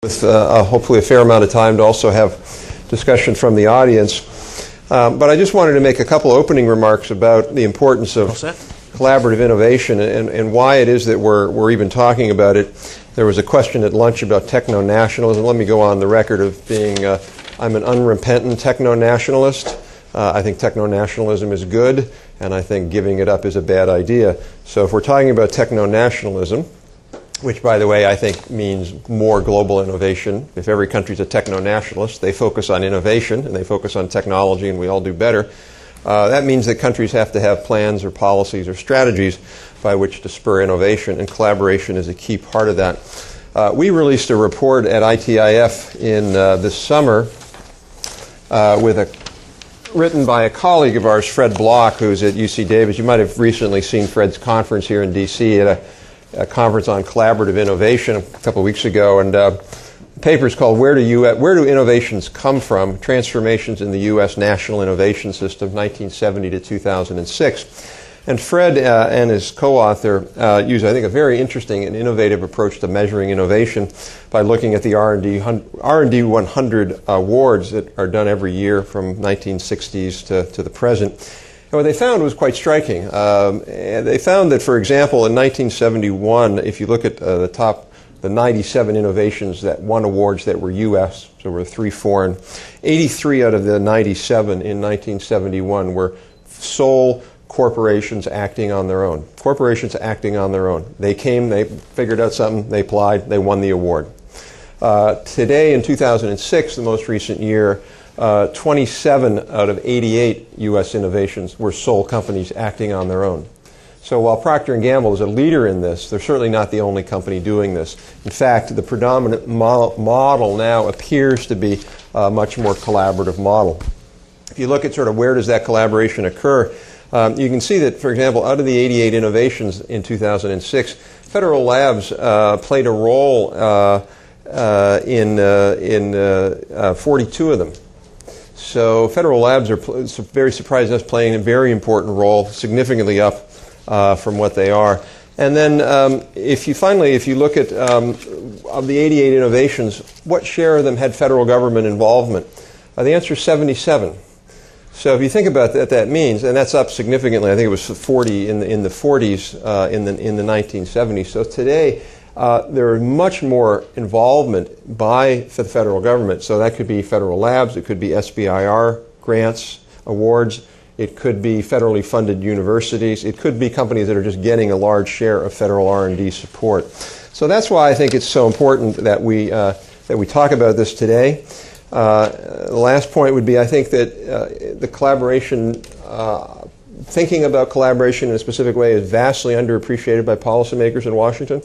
With hopefully a fair amount of time to also have discussion from the audience. But I just wanted to make a couple opening remarks about the importance of collaborative innovation and why it is that we're even talking about it. There was a question at lunch about techno-nationalism. Let me go on the record of being, I'm an unrepentant techno-nationalist. I think techno-nationalism is good, and I think giving it up is a bad idea. So if we're talking about techno-nationalism, which, by the way, I think means more global innovation. If every country's a techno-nationalist, they focus on innovation and they focus on technology and we all do better. That means that countries have to have plans or policies or strategies by which to spur innovation, and collaboration is a key part of that. We released a report at ITIF in this summer written by a colleague of ours, Fred Block, who's at UC Davis. You might have recently seen Fred's conference here in D.C. at a conference on collaborative innovation a couple of weeks ago, and the paper is called Where Do Innovations Come From? Transformations in the U.S. National Innovation System, 1970 to 2006. And Fred and his co-author use, I think, a very interesting and innovative approach to measuring innovation by looking at the R&D 100 awards that are done every year from 1960s to the present. And what they found was quite striking. They found that, for example, in 1971, if you look at the 97 innovations that won awards that were U.S., so were 3 foreign, 83 out of the 97 in 1971 were sole corporations acting on their own. Corporations acting on their own. They came, they figured out something, they applied, they won the award. Today, in 2006, the most recent year, 27 out of 88 U.S. innovations were sole companies acting on their own. So while Procter & Gamble is a leader in this, they're certainly not the only company doing this. In fact, the predominant model now appears to be a much more collaborative model. If you look at sort of where does that collaboration occur, you can see that, for example, out of the 88 innovations in 2006, Federal Labs played a role in 42 of them. So Federal Labs are very surprised us playing a very important role, significantly up from what they are. And then if you look at of the 88 innovations, what share of them had federal government involvement? The answer is 77. So if you think about what that means, and that's up significantly. I think it was 40 in the 40s in the 1970s. So today, there is much more involvement by the federal government. So that could be federal labs, it could be SBIR grants, awards, it could be federally funded universities, it could be companies that are just getting a large share of federal R&D support. So that's why I think it's so important that we talk about this today. The last point would be, I think that the collaboration, thinking about collaboration in a specific way is vastly underappreciated by policymakers in Washington.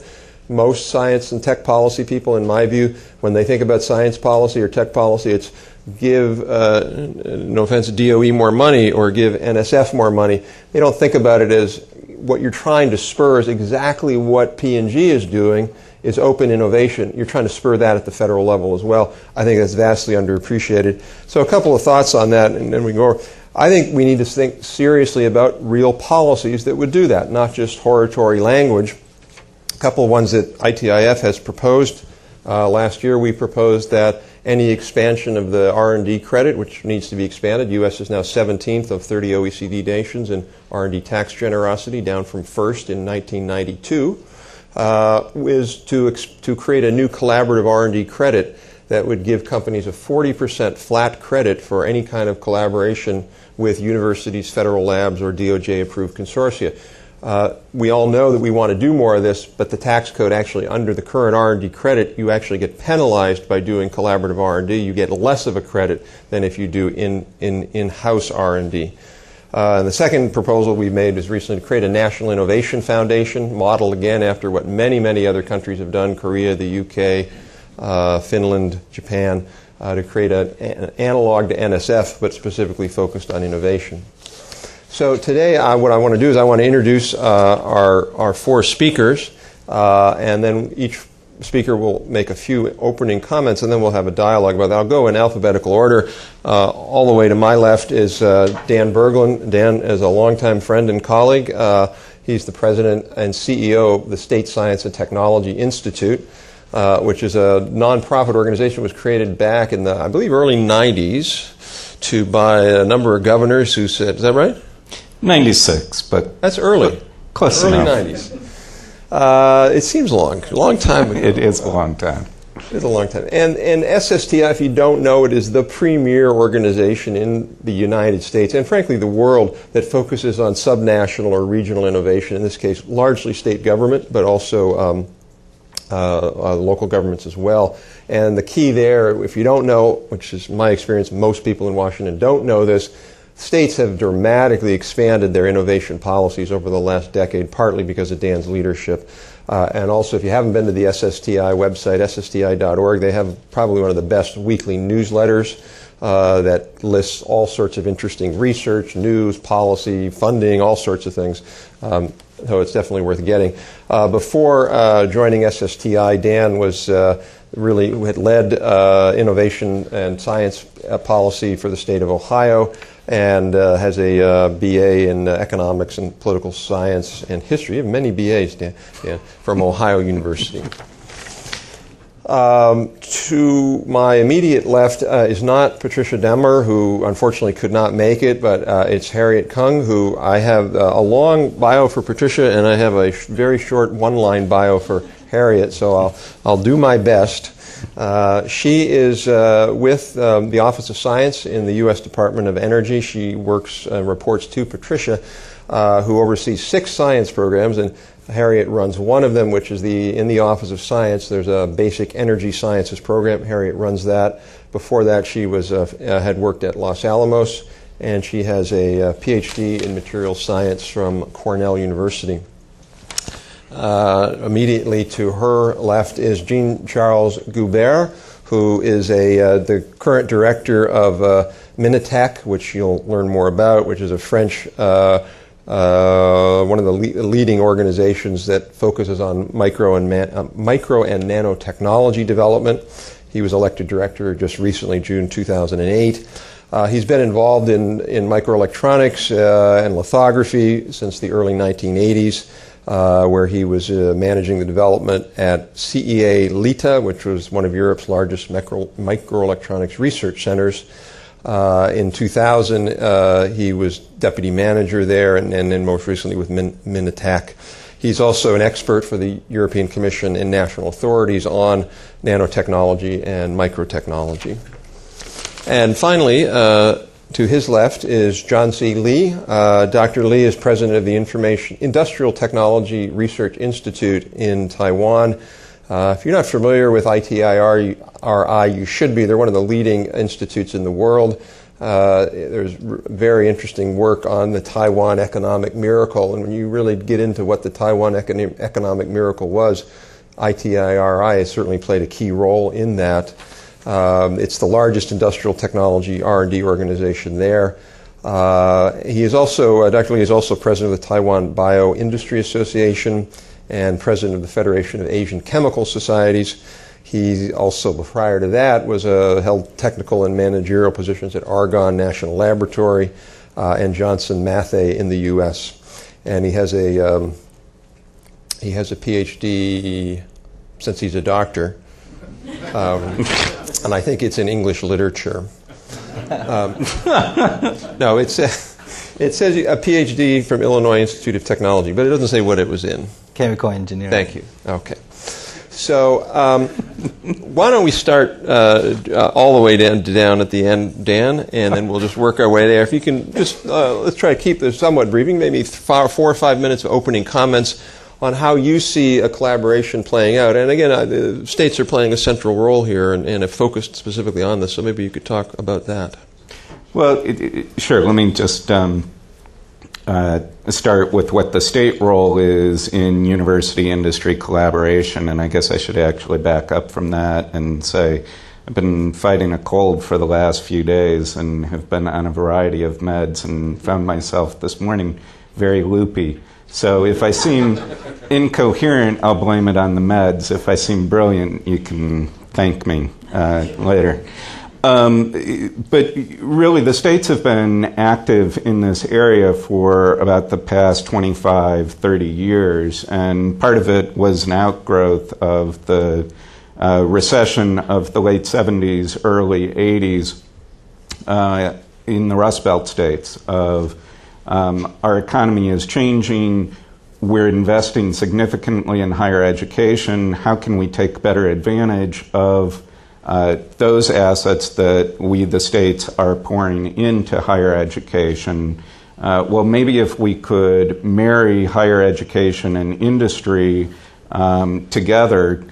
Most science and tech policy people, in my view, when they think about science policy or tech policy, it's give, no offense, DOE more money or give NSF more money. They don't think about it as what you're trying to spur is exactly what P&G is doing, is open innovation. You're trying to spur that at the federal level as well. I think that's vastly underappreciated. So a couple of thoughts on that, and then we go over. I think we need to think seriously about real policies that would do that, not just hortatory language. A couple of ones that ITIF has proposed. Last year we proposed that any expansion of the R&D credit, which needs to be expanded, U.S. is now 17th of 30 OECD nations in R&D tax generosity, down from first in 1992, is to create a new collaborative R&D credit that would give companies a 40% flat credit for any kind of collaboration with universities, federal labs, or DOJ-approved consortia. We all know that we want to do more of this, but the tax code actually, under the current R&D credit, you actually get penalized by doing collaborative R&D. You get less of a credit than if you do in-house R&D. And the second proposal we made was recently to create a National Innovation Foundation, modeled again after what many, many other countries have done, Korea, the UK, Finland, Japan, to create an analog to NSF, but specifically focused on innovation. So today, what I want to do is I want to introduce our 4 speakers, and then each speaker will make a few opening comments, and then we'll have a dialogue about that. I'll go in alphabetical order. All the way to my left is Dan Berglund. Dan is a longtime friend and colleague. He's the president and CEO of the State Science and Technology Institute. which is a nonprofit organization, was created back in the, I believe, early 90s by a number of governors who said, is that right? 96, but... That's early. Close early enough. 90s. It seems long time ago. It is a long time. It's a long time. And SSTI, if you don't know it, is the premier organization in the United States and, frankly, the world that focuses on subnational or regional innovation, in this case, largely state government, but also local governments as well. And the key there, if you don't know, which is my experience, most people in Washington don't know this, states have dramatically expanded their innovation policies over the last decade, partly because of Dan's leadership. And also, if you haven't been to the SSTI website, ssti.org, they have probably one of the best weekly newsletters that lists all sorts of interesting research, news, policy, funding, all sorts of things. So it's definitely worth getting. Before joining SSTI, Dan was really had led innovation and science policy for the state of Ohio, and has a BA in economics and political science and history. You have many BAs, Dan, from Ohio University. To my immediate left is not Patricia Demmer, who unfortunately could not make it, but it's Harriet Kung, who I have a long bio for Patricia, and I have a very short one-line bio for Harriet, so I'll do my best. She is with the Office of Science in the U.S. Department of Energy. She works and reports to Patricia, who oversees 6 science programs, and Harriet runs one of them, which is in the Office of Science. There's a basic energy sciences program. Harriet runs that. Before that, she was had worked at Los Alamos, and she has a PhD in materials science from Cornell University. Immediately to her left is Jean-Charles Goubert, who is the current director of Minitech, which you'll learn more about, which is a French, one of the leading organizations that focuses on micro and nanotechnology development. He was elected director just recently, June 2008. He's been involved in microelectronics and lithography since the early 1980s. Where he was managing the development at CEA LITA, which was one of Europe's largest microelectronics research centers. In 2000, he was deputy manager there, and then most recently with Minitech. He's also an expert for the European Commission and national authorities on nanotechnology and microtechnology. And finally, to his left is John C. Lee. Dr. Lee is president of the Industrial Technology Research Institute in Taiwan. If you're not familiar with ITIRI, you should be. They're one of the leading institutes in the world. There's very interesting work on the Taiwan economic miracle, and when you really get into what the Taiwan economic miracle was, ITIRI has certainly played a key role in that. It's the largest industrial technology R&D organization there. He is also, Dr. Lee is also president of the Taiwan Bioindustry Association and president of the Federation of Asian Chemical Societies. He also, prior to that, held technical and managerial positions at Argonne National Laboratory and Johnson Matthey in the U.S. And he has a PhD since he's a doctor. And I think it's in English literature. No, it says a PhD from Illinois Institute of Technology, but it doesn't say what it was in. Chemical engineering. Thank you. Okay. So why don't we start all the way down at the end, Dan, and then we'll just work our way there. If you can just, let's try to keep this somewhat briefing, maybe 4 or 5 minutes of opening comments on how you see a collaboration playing out. And again, the states are playing a central role here and have focused specifically on this, so maybe you could talk about that. Well, sure. Let me just start with what the state role is in university-industry collaboration, and I guess I should actually back up from that and say I've been fighting a cold for the last few days and have been on a variety of meds and found myself this morning very loopy. So if I seem incoherent, I'll blame it on the meds. If I seem brilliant, you can thank me later. But really, the states have been active in this area for about the past 25, 30 years, and part of it was an outgrowth of the recession of the late 70s, early 80s in the Rust Belt states of our economy is changing, we're investing significantly in higher education, how can we take better advantage of those assets that we, the states, are pouring into higher education? Well, maybe if we could marry higher education and industry together,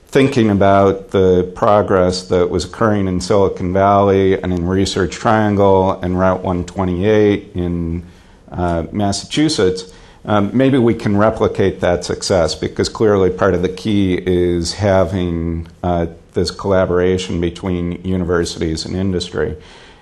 thinking about the progress that was occurring in Silicon Valley and in Research Triangle and Route 128 in Massachusetts, maybe we can replicate that success, because clearly part of the key is having this collaboration between universities and industry.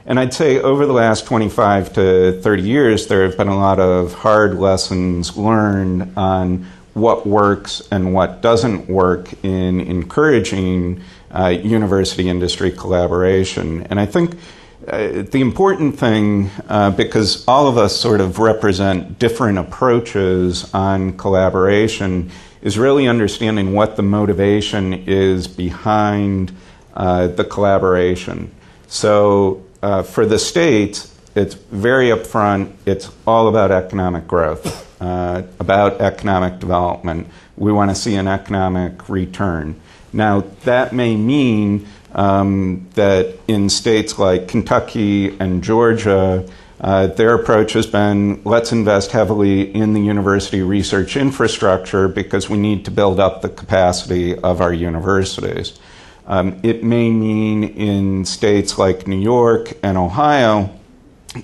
And I'd say over the last 25 to 30 years, there have been a lot of hard lessons learned on what works and what doesn't work in encouraging university-industry collaboration. And I think the important thing, because all of us sort of represent different approaches on collaboration, is really understanding what the motivation is behind the collaboration. So for the states, it's very upfront. It's all about economic growth, about economic development. We want to see an economic return. Now, that may mean that in states like Kentucky and Georgia, their approach has been, let's invest heavily in the university research infrastructure because we need to build up the capacity of our universities. It may mean in states like New York and Ohio,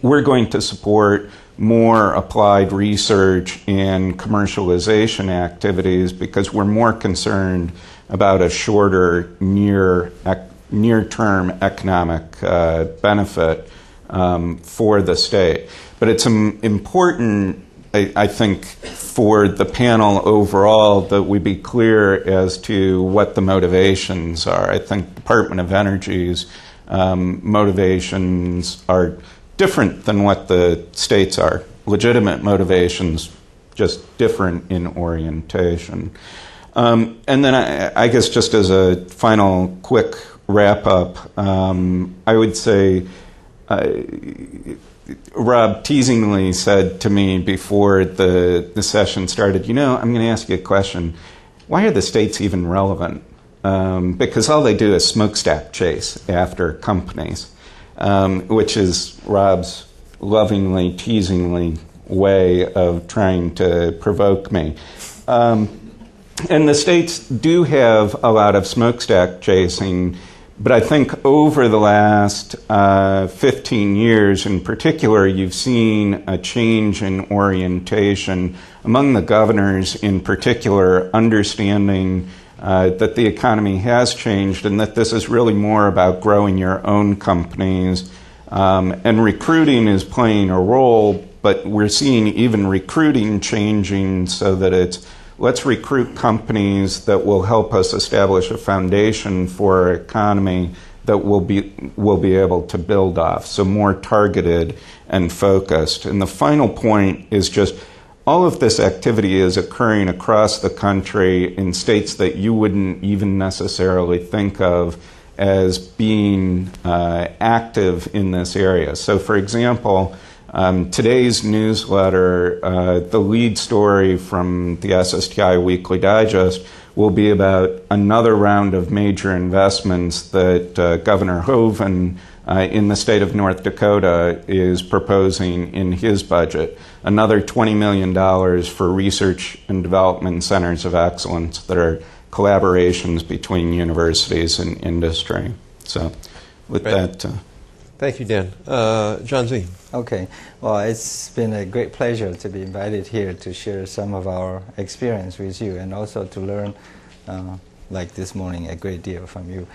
we're going to support more applied research and commercialization activities because we're more concerned about a shorter near-term economic benefit for the state. But it's important, I think, for the panel overall that we be clear as to what the motivations are. I think Department of Energy's motivations are different than what the states are. Legitimate motivations, just different in orientation. And then I guess just as a final quick wrap-up, I would say Rob teasingly said to me before the session started, I'm going to ask you a question. Why are the states even relevant? Because all they do is smokestack chase after companies, which is Rob's lovingly, teasingly way of trying to provoke me. And the states do have a lot of smokestack chasing, but I think over the last 15 years in particular, you've seen a change in orientation among the governors in particular, understanding that the economy has changed and that this is really more about growing your own companies. And recruiting is playing a role, but we're seeing even recruiting changing so that it's let's recruit companies that will help us establish a foundation for our economy that we'll be able to build off. So more targeted and focused. And the final point is just all of this activity is occurring across the country in states that you wouldn't even necessarily think of as being active in this area. So for example, today's newsletter, the lead story from the SSTI Weekly Digest will be about another round of major investments that Governor Hoven in the state of North Dakota is proposing in his budget. Another $20 million for research and development centers of excellence that are collaborations between universities and industry. So with that... Thank you, Dan. John Z. Okay. Well, it's been a great pleasure to be invited here to share some of our experience with you and also to learn, like this morning, a great deal from you.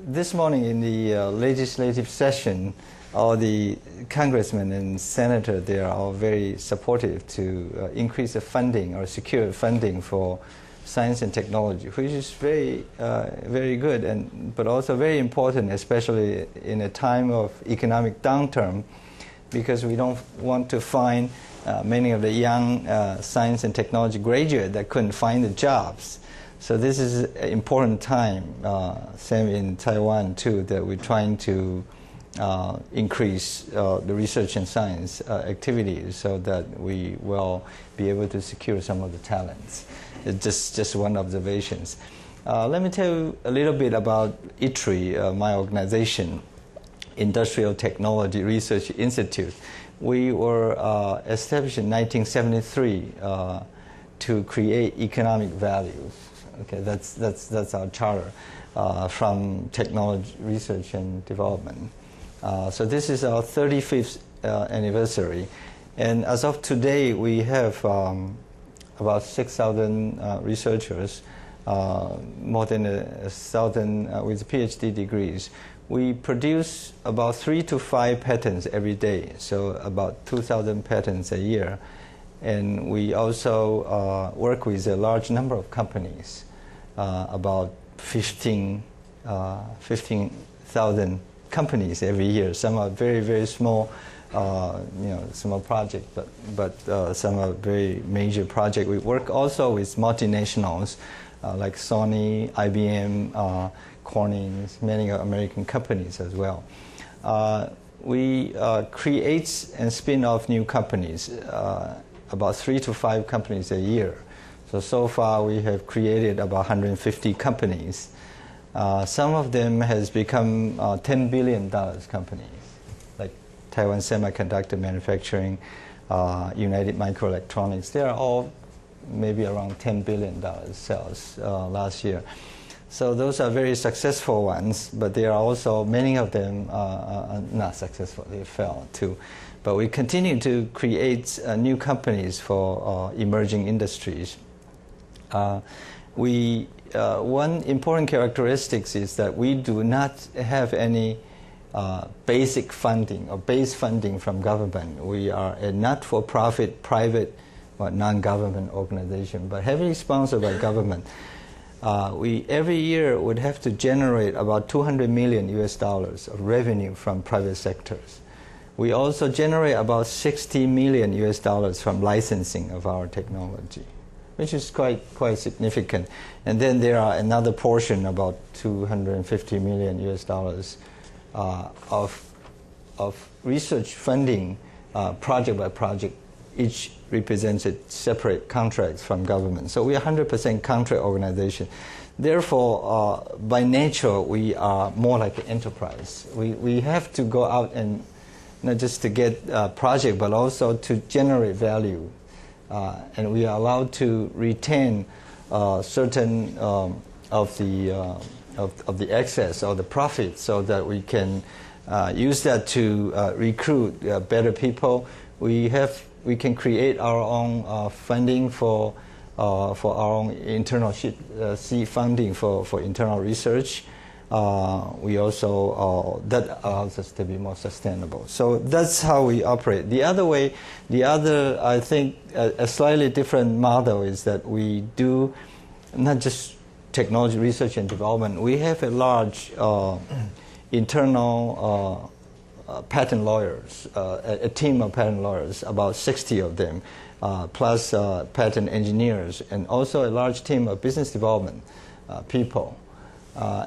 This morning in the legislative session, all the congressmen and senators, they are all very supportive to increase the funding or secure funding for science and technology, which is very, very good, but also very important, especially in a time of economic downturn, because we don't want to find many of the young science and technology graduates that couldn't find the jobs. So this is an important time, same in Taiwan too, that we're trying to increase the research and science activities so that we will be able to secure some of the talents. It's just one observation. Let me tell you a little bit about ITRI, my organization, Industrial Technology Research Institute. We were established in 1973 to create economic values. Okay, that's our charter from technology research and development. So this is our 35th anniversary, and as of today, we have about 6,000 researchers, more than 1,000 with PhD degrees. We produce about 3 to 5 patents every day, so about 2,000 patents a year. And we also work with a large number of companies, about 15,000 companies every year. Some are very, very small, small project, but some are very major project. We work also with multinationals like Sony, IBM, Corning, many American companies as well. We create and spin off new companies, about 3 to 5 companies a year. So far we have created about 150 companies. Some of them has become $10 billion companies, like Taiwan Semiconductor Manufacturing, United Microelectronics. They are all maybe around $10 billion sales last year. So those are very successful ones, but there are also many of them are not successful. They fail too. But we continue to create new companies for emerging industries. One important characteristic is that we do not have any basic funding or base funding from government. We are a not-for-profit, private, or non-government organization, but heavily sponsored by government. We every year would have to generate about $200 million of revenue from private sectors. We also generate about $60 million from licensing of our technology, which is quite significant. And then there are another portion, about $250 million of research funding, project by project. Each represents a separate contracts from government. So we are 100% contract organization. Therefore, by nature, we are more like an enterprise. We have to go out and not just to get a project, but also to generate value. And we are allowed to retain certain of the excess or the profit, so that we can use that to recruit better people. We can create our own funding for our own internal seed funding for internal research. We also that allows us to be more sustainable. So that's how we operate. The other I think a slightly different model is that we do not just technology research and development. We have a large internal patent lawyers, a team of patent lawyers, about 60 of them, plus patent engineers, and also a large team of business development people.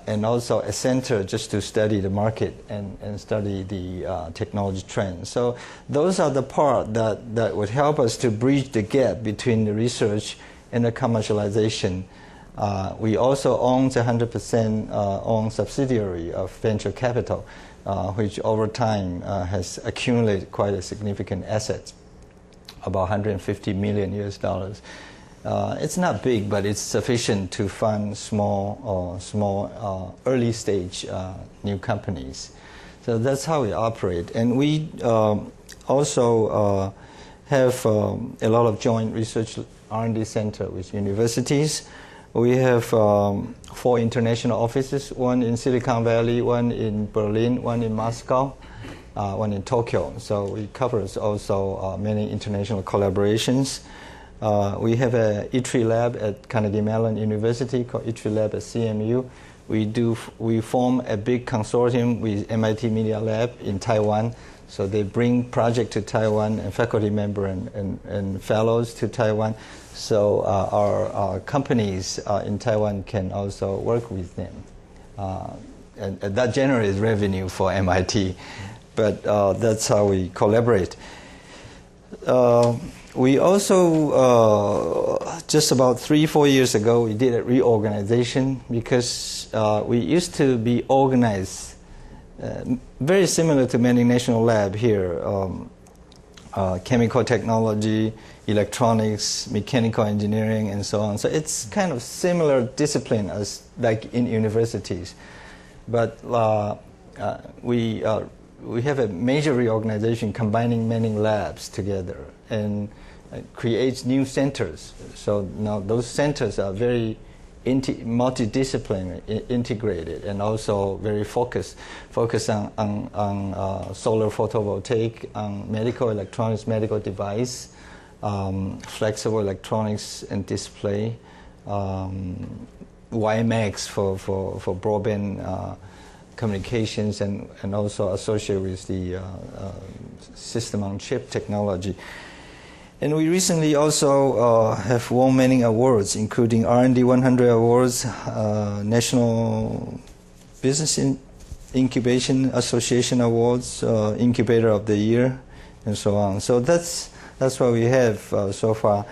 And also a center just to study the market and study the technology trends. So those are the part that would help us to bridge the gap between the research and the commercialization. We also own 100% own subsidiary of venture capital, which over time has accumulated quite a significant asset, about $150 million. It's not big, but it's sufficient to fund small early stage new companies. So that's how we operate. And we also have a lot of joint research R&D center with universities. We have 4 international offices, one in Silicon Valley, one in Berlin, one in Moscow, one in Tokyo. So we cover also many international collaborations. We have a ITRI lab at Carnegie Mellon University called ITRI lab at CMU. We form a big consortium with MIT Media Lab in Taiwan. So they bring project to Taiwan and faculty member and fellows to Taiwan. So our companies in Taiwan can also work with them. And that generates revenue for MIT. But that's how we collaborate. We also, just about 3-4 years ago, we did a reorganization because we used to be organized very similar to many national lab here, chemical technology, electronics, mechanical engineering, and so on. So it's kind of similar discipline as like in universities. But we have a major reorganization combining many labs together and creates new centers. So now those centers are very multidisciplinary, integrated, and also very focused on solar photovoltaic, on medical electronics, medical device, flexible electronics and display, WiMAX for broadband communications, and also associated with the system on chip technology. And we recently also have won many awards, including R&D 100 awards, National Business Incubation Association awards, Incubator of the Year, and so on. So that's what we have so far.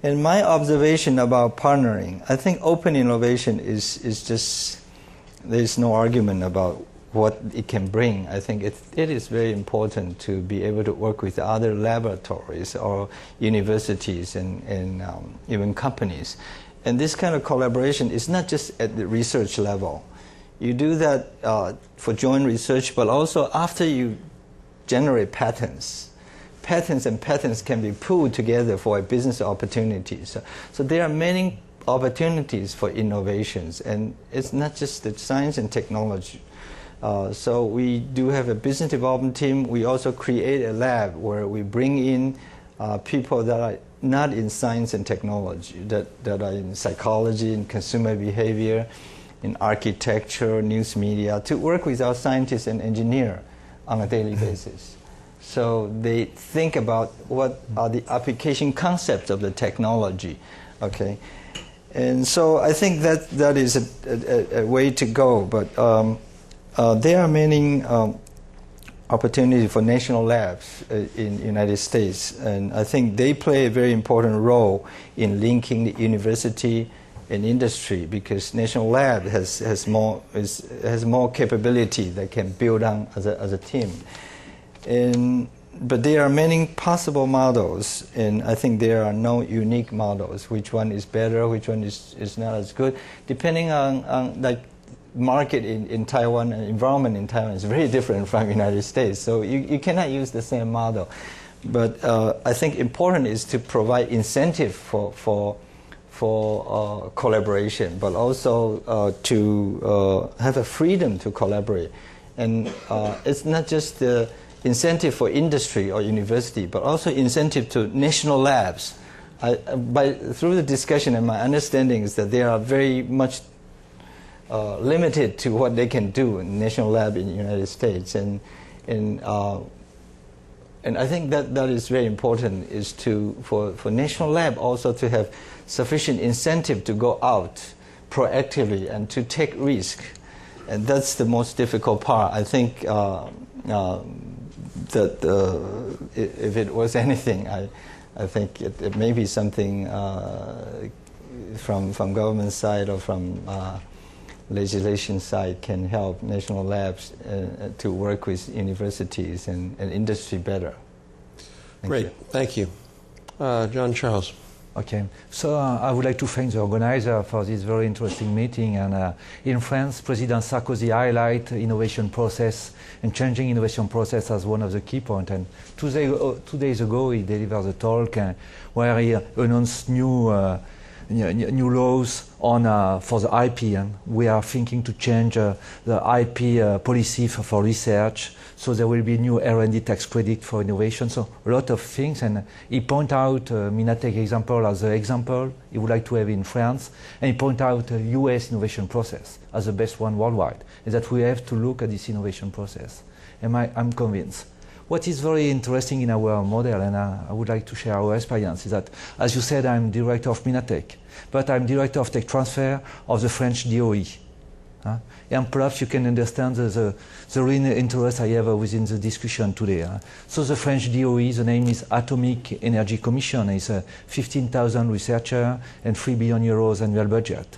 And my observation about partnering, I think open innovation is just, there's no argument about what it can bring. I think it is very important to be able to work with other laboratories or universities and even companies. And this kind of collaboration is not just at the research level. You do that for joint research, but also after you generate patents. Patents can be pooled together for a business opportunity. So there are many opportunities for innovations, and it's not just the science and technology. So we do have a business development team. We also create a lab where we bring in people that are not in science and technology, that are in psychology, in consumer behavior, in architecture, news media, to work with our scientists and engineers on a daily basis. So they think about what are the application concepts of the technology, okay? And so I think that is a way to go, but there are many opportunities for national labs in the United States, and I think they play a very important role in linking the university and industry, because national lab has more capability that can build on as a team. But there are many possible models, and I think there are no unique models. Which one is better? Which one is not as good? Depending on like market in Taiwan and environment in Taiwan is very different from the United States. So you cannot use the same model. But I think important is to provide incentive for collaboration, but also to have a freedom to collaborate. And it's not just the incentive for industry or university, but also incentive to national labs. Through the discussion, and my understanding is that they are very much limited to what they can do in national lab in the United States, and I think that is very important, is for national lab also to have sufficient incentive to go out proactively and to take risk, and that's the most difficult part. I think that if it was anything, I think it may be something from government side or from legislation side can help national labs to work with universities and industry better. Thank you. John Charles. Okay, so I would like to thank the organizer for this very interesting meeting. And in France, President Sarkozy highlighted innovation process and changing innovation process as one of the key points. And 2 days ago, he delivered a talk where he announced new laws on for the IP, and we are thinking to change the IP policy for research. So there will be new R&D tax credit for innovation. So a lot of things, and he point out Minatech example as the example he would like to have in France, and he point out the US innovation process as the best one worldwide, and that we have to look at this innovation process. I'm convinced. What is very interesting in our model, and I would like to share our experience, is that, as you said, I'm director of Minatech, but I'm director of tech transfer of the French DOE. And perhaps you can understand the real interest I have within the discussion today. So the French DOE, the name is Atomic Energy Commission. It's 15,000 researchers and 3 billion euros annual budget.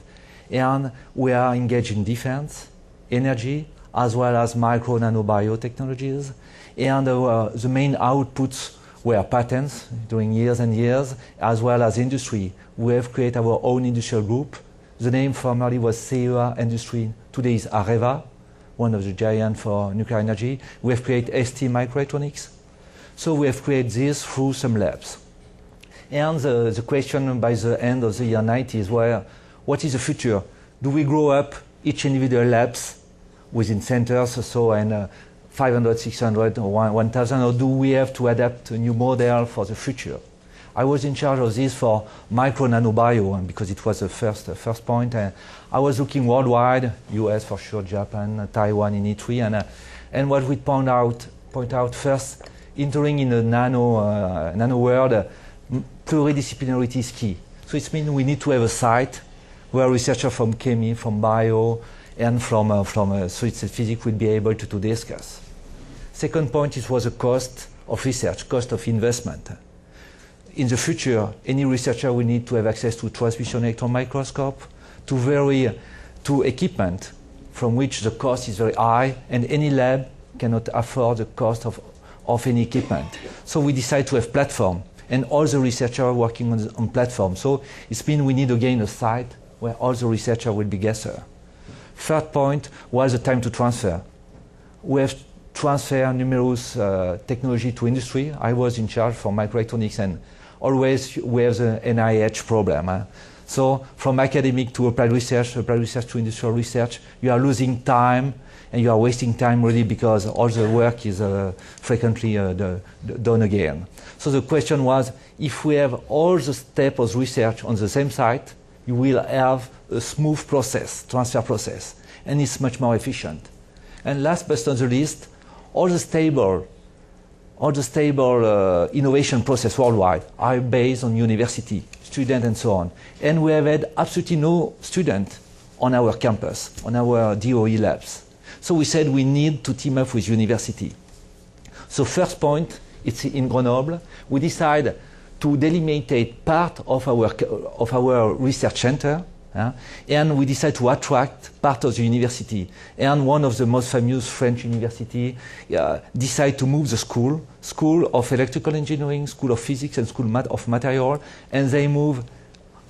And we are engaged in defense, energy, as well as micro nano biotechnologies. And the main outputs were patents during years and years, as well as industry. We have created our own industrial group. The name formerly was CEA Industry. Today is Areva, one of the giants for nuclear energy. We have created ST Microelectronics. So we have created this through some labs. And the question by the end of the year 90 is, well, what is the future? Do we grow up each individual labs within centers, so and 500, 600, or 1,000, or do we have to adapt a new model for the future? I was in charge of this for micro nano bio, because it was the first point. I was looking worldwide, US for sure, Japan, Taiwan in E3, and what we point out first, entering in the nano world, pluridisciplinarity is key. So it means we need to have a site where researchers from chemistry, from bio, and from physics will be able to discuss. Second point, it was the cost of research, cost of investment. In the future, any researcher will need to have access to transmission electron microscope, to equipment from which the cost is very high, and any lab cannot afford the cost of any equipment. So we decided to have platform, and all the researchers are working on platform. So it means we need again a site where all the researchers will be gathered. Third point was the time to transfer. We have transferred numerous technology to industry. I was in charge for microelectronics, and always we have the NIH problem. So from academic to applied research to industrial research, you are losing time and you are wasting time really because all the work is frequently done again. So the question was, if we have all the steps of research on the same site, you will have a smooth process, transfer process, and it's much more efficient. And last but not the least, all the stable innovation process worldwide are based on university, student, and so on. And we have had absolutely no student on our campus, on our DOE labs. So we said we need to team up with university. So first point, it's in Grenoble. We decide to delimitate part of our research center, and we decide to attract part of the university. And one of the most famous French university decide to move the school of electrical engineering, school of physics, and school of material, and they move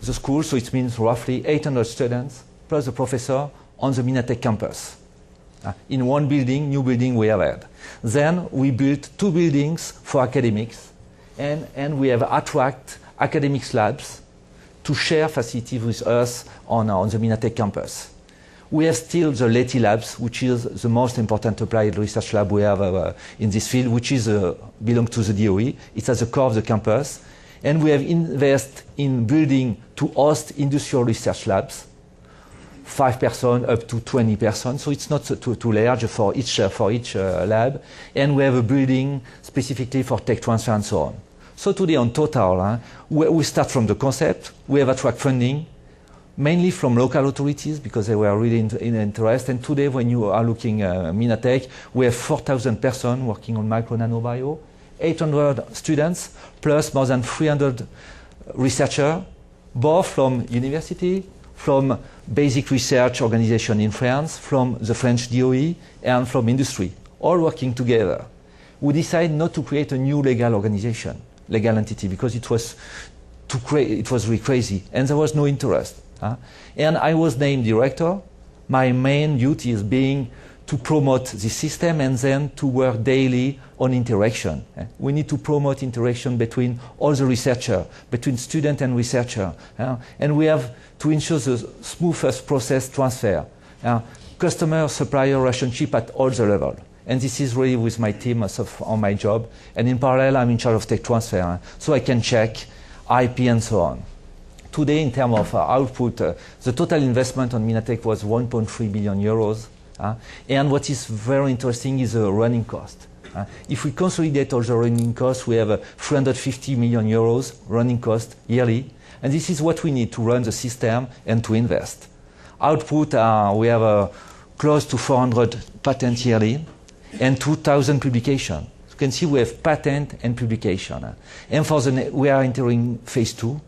the school, so it means roughly 800 students plus the professor on the Minatech campus. In one building, new building we have had. Then we built 2 buildings for academics, and we have attract academics labs to share facilities with us on the Minatech campus. We have still the Leti labs, which is the most important applied research lab we have in this field, which is belongs to the DOE. It's at the core of the campus. And we have invested in building to host industrial research labs, 5 persons up to 20 persons, so it's not too large for each lab. And we have a building specifically for tech transfer and so on. So today, on total, we start from the concept. We have attract funding, mainly from local authorities because they were really in interest. And today, when you are looking at Minatech, we have 4,000 persons working on micro nano bio, 800 students, plus more than 300 researchers, both from university, from basic research organization in France, from the French DOE, and from industry, all working together. We decided not to create a new legal organization, legal entity, because it was really crazy, and there was no interest. And I was named director. My main duty is being to promote the system and then to work daily on interaction. We need to promote interaction between all the researchers, between student and researcher, and we have to ensure the smoothest process transfer, customer-supplier relationship at all the levels. And this is really with my team on my job. And in parallel, I'm in charge of tech transfer, so I can check IP and so on. Today, in terms of output, the total investment on Minatech was 1.3 billion euros. And what is very interesting is the running cost. If we consolidate all the running costs, we have 350 million euros running cost yearly. And this is what we need to run the system and to invest. Output, we have close to 400 patents yearly and 2,000 publications. You can see we have patent and publication. And we are entering phase 2.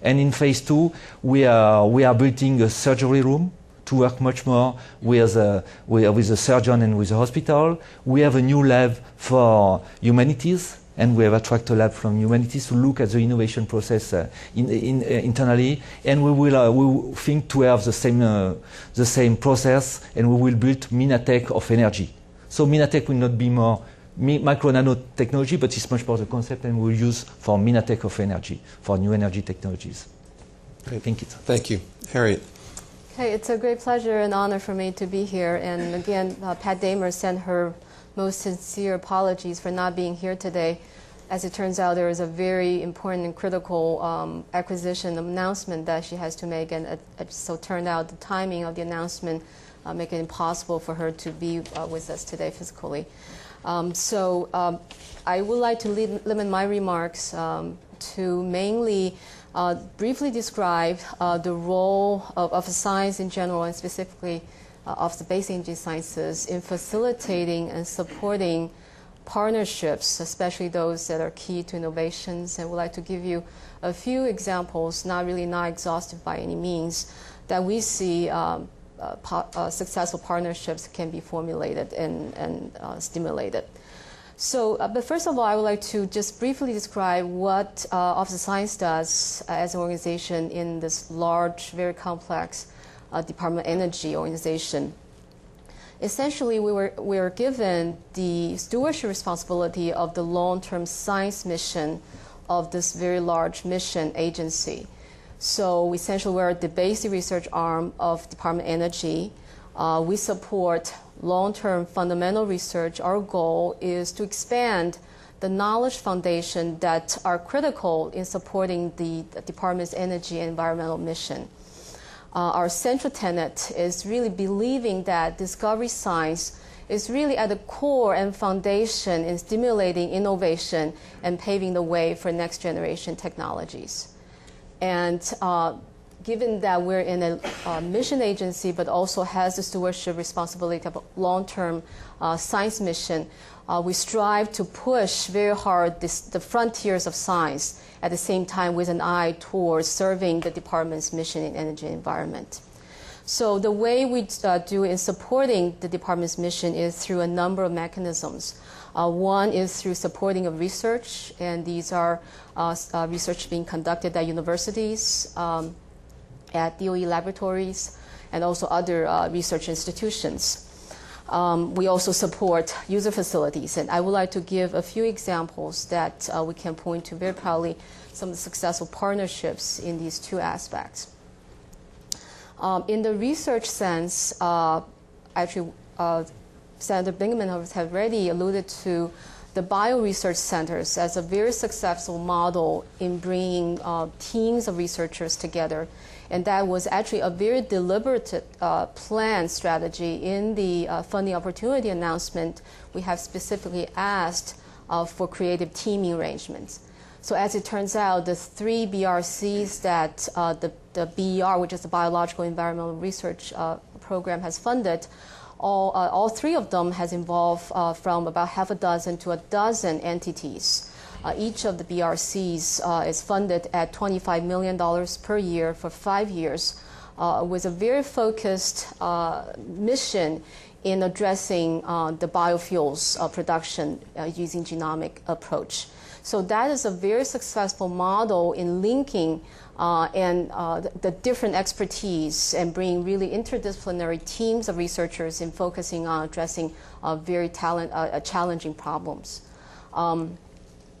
And in phase 2, we are building a surgery room to work much more with the surgeon and with the hospital. We have a new lab for humanities, and we have attracted a lab from humanities to look at the innovation process internally. And we will think to have the same process, and we will build Minatech of energy. So Minatech will not be more micro nanotechnology, but it's much more the concept, and we'll use for Minatech of energy, for new energy technologies. Thank you. Harriet. Okay, it's a great pleasure and honor for me to be here. And again, Pat Damer sent her most sincere apologies for not being here today. As it turns out, there is a very important and critical acquisition announcement that she has to make, and it so turned out the timing of the announcement make it impossible for her to be with us today physically. I would like to limit my remarks to mainly briefly describe the role of science in general, and specifically of the basic engineering sciences, in facilitating and supporting partnerships, especially those that are key to innovations. And would like to give you a few examples, not exhaustive by any means, that we see successful partnerships can be formulated and stimulated. But first of all, I would like to just briefly describe what Office of Science does as an organization in this large, very complex Department of Energy organization. Essentially, we were given the stewardship responsibility of the long-term science mission of this very large mission agency. So essentially, we're the basic research arm of Department of Energy. We support long-term fundamental research. Our goal is to expand the knowledge foundation that are critical in supporting the department's energy and environmental mission. Our central tenet is really believing that discovery science is really at the core and foundation in stimulating innovation and paving the way for next generation technologies. And given that we're in a mission agency, but also has the stewardship responsibility of a long-term science mission, we strive to push very hard the frontiers of science at the same time with an eye towards serving the department's mission in energy and environment. So the way we do in supporting the department's mission is through a number of mechanisms. One is through supporting of research, and these are research being conducted at universities, at DOE laboratories, and also other research institutions. We also support user facilities, and I would like to give a few examples that we can point to very proudly, some of the successful partnerships in these two aspects. In the research sense, actually, Senator Bingaman has already alluded to the bioresearch centers as a very successful model in bringing teams of researchers together. And that was actually a very deliberate planned strategy. In the funding opportunity announcement, we have specifically asked for creative teaming arrangements. So as it turns out, the 3 BRCs that the BER, which is the Biological Environmental Research Program, has funded, all 3 of them has involved from about half a dozen to a dozen entities. Each of the BRCs is funded at $25 million per year for 5 years, with a very focused mission in addressing the biofuels production using genomic approach. So that is a very successful model in linking the different expertise and bringing really interdisciplinary teams of researchers in focusing on addressing very challenging problems.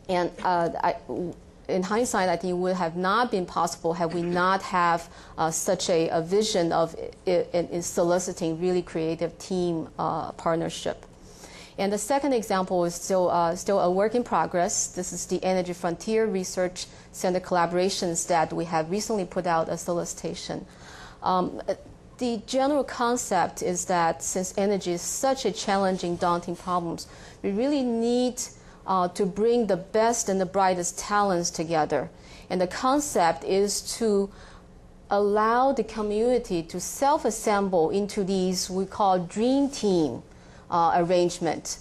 In hindsight, I think it would have not been possible had we not have such a vision of in soliciting really creative team partnership. And the second example is still a work in progress. This is the Energy Frontier Research Center collaborations that we have recently put out a solicitation. the general concept is that since energy is such a challenging, daunting problem, we really need to bring the best and the brightest talents together. And the concept is to allow the community to self-assemble into these we call dream team arrangement,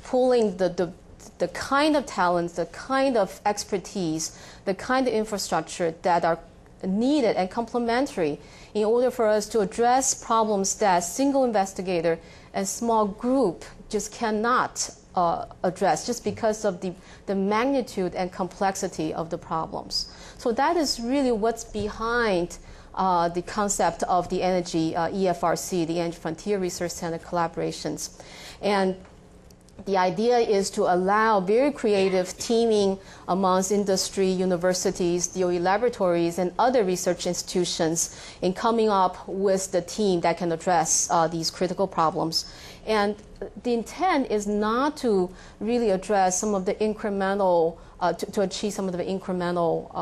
pulling the kind of talents, the kind of expertise, the kind of infrastructure that are needed and complementary in order for us to address problems that single investigator and small group just cannot address just because of the magnitude and complexity of the problems. So that is really what's behind the concept of the energy EFRC, the Energy Frontier Research Center collaborations. And the idea is to allow very creative teaming amongst industry, universities, DOE laboratories, and other research institutions in coming up with the team that can address these critical problems. And the intent is not to really address some of the incremental, to achieve some of the incremental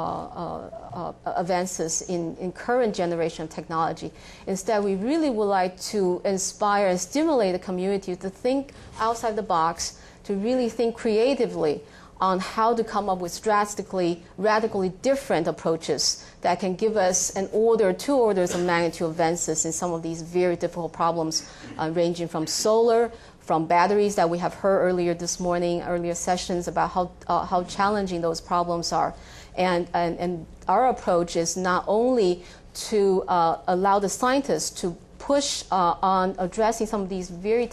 advances in current generation technology. Instead, we really would like to inspire and stimulate the community to think outside the box, to really think creatively on how to come up with drastically, radically different approaches that can give us an order, 2 orders of magnitude advances in some of these very difficult problems, ranging from solar, from batteries that we have heard earlier this morning, earlier sessions about how challenging those problems are. And our approach is not only to allow the scientists to push on addressing some of these very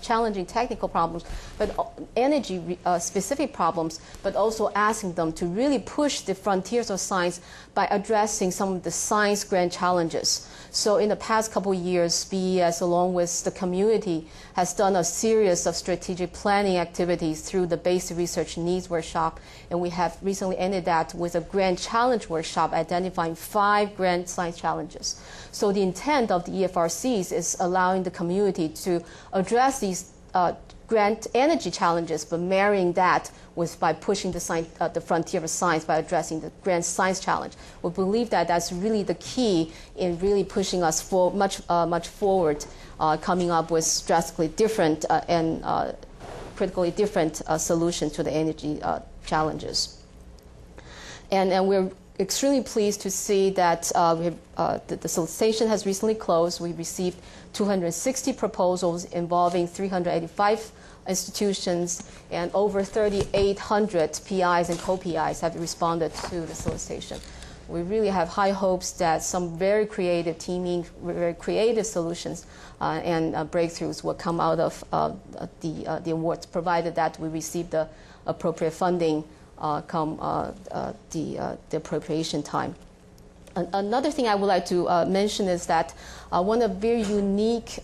challenging technical problems, but energy-specific problems, but also asking them to really push the frontiers of science by addressing some of the science grand challenges. So in the past couple of years, BES, along with the community, has done a series of strategic planning activities through the Basic Research Needs Workshop, and we have recently ended that with a Grand Challenge Workshop identifying 5 grand science challenges. So the intent of the EFRCs is allowing the community to address these grand energy challenges, but marrying that with by pushing the frontier of science by addressing the grand science challenge. We believe that that's really the key in really pushing us for much forward, coming up with drastically different and critically different solutions to the energy challenges. And we're extremely pleased to see that the solicitation has recently closed. We received 260 proposals involving 385 institutions, and over 3,800 PIs and co-PIs have responded to the solicitation. We really have high hopes that some very creative teaming, very creative solutions and breakthroughs will come out of the awards, provided that we receive the appropriate funding come the appropriation time. Another thing I would like to mention is that one of the very unique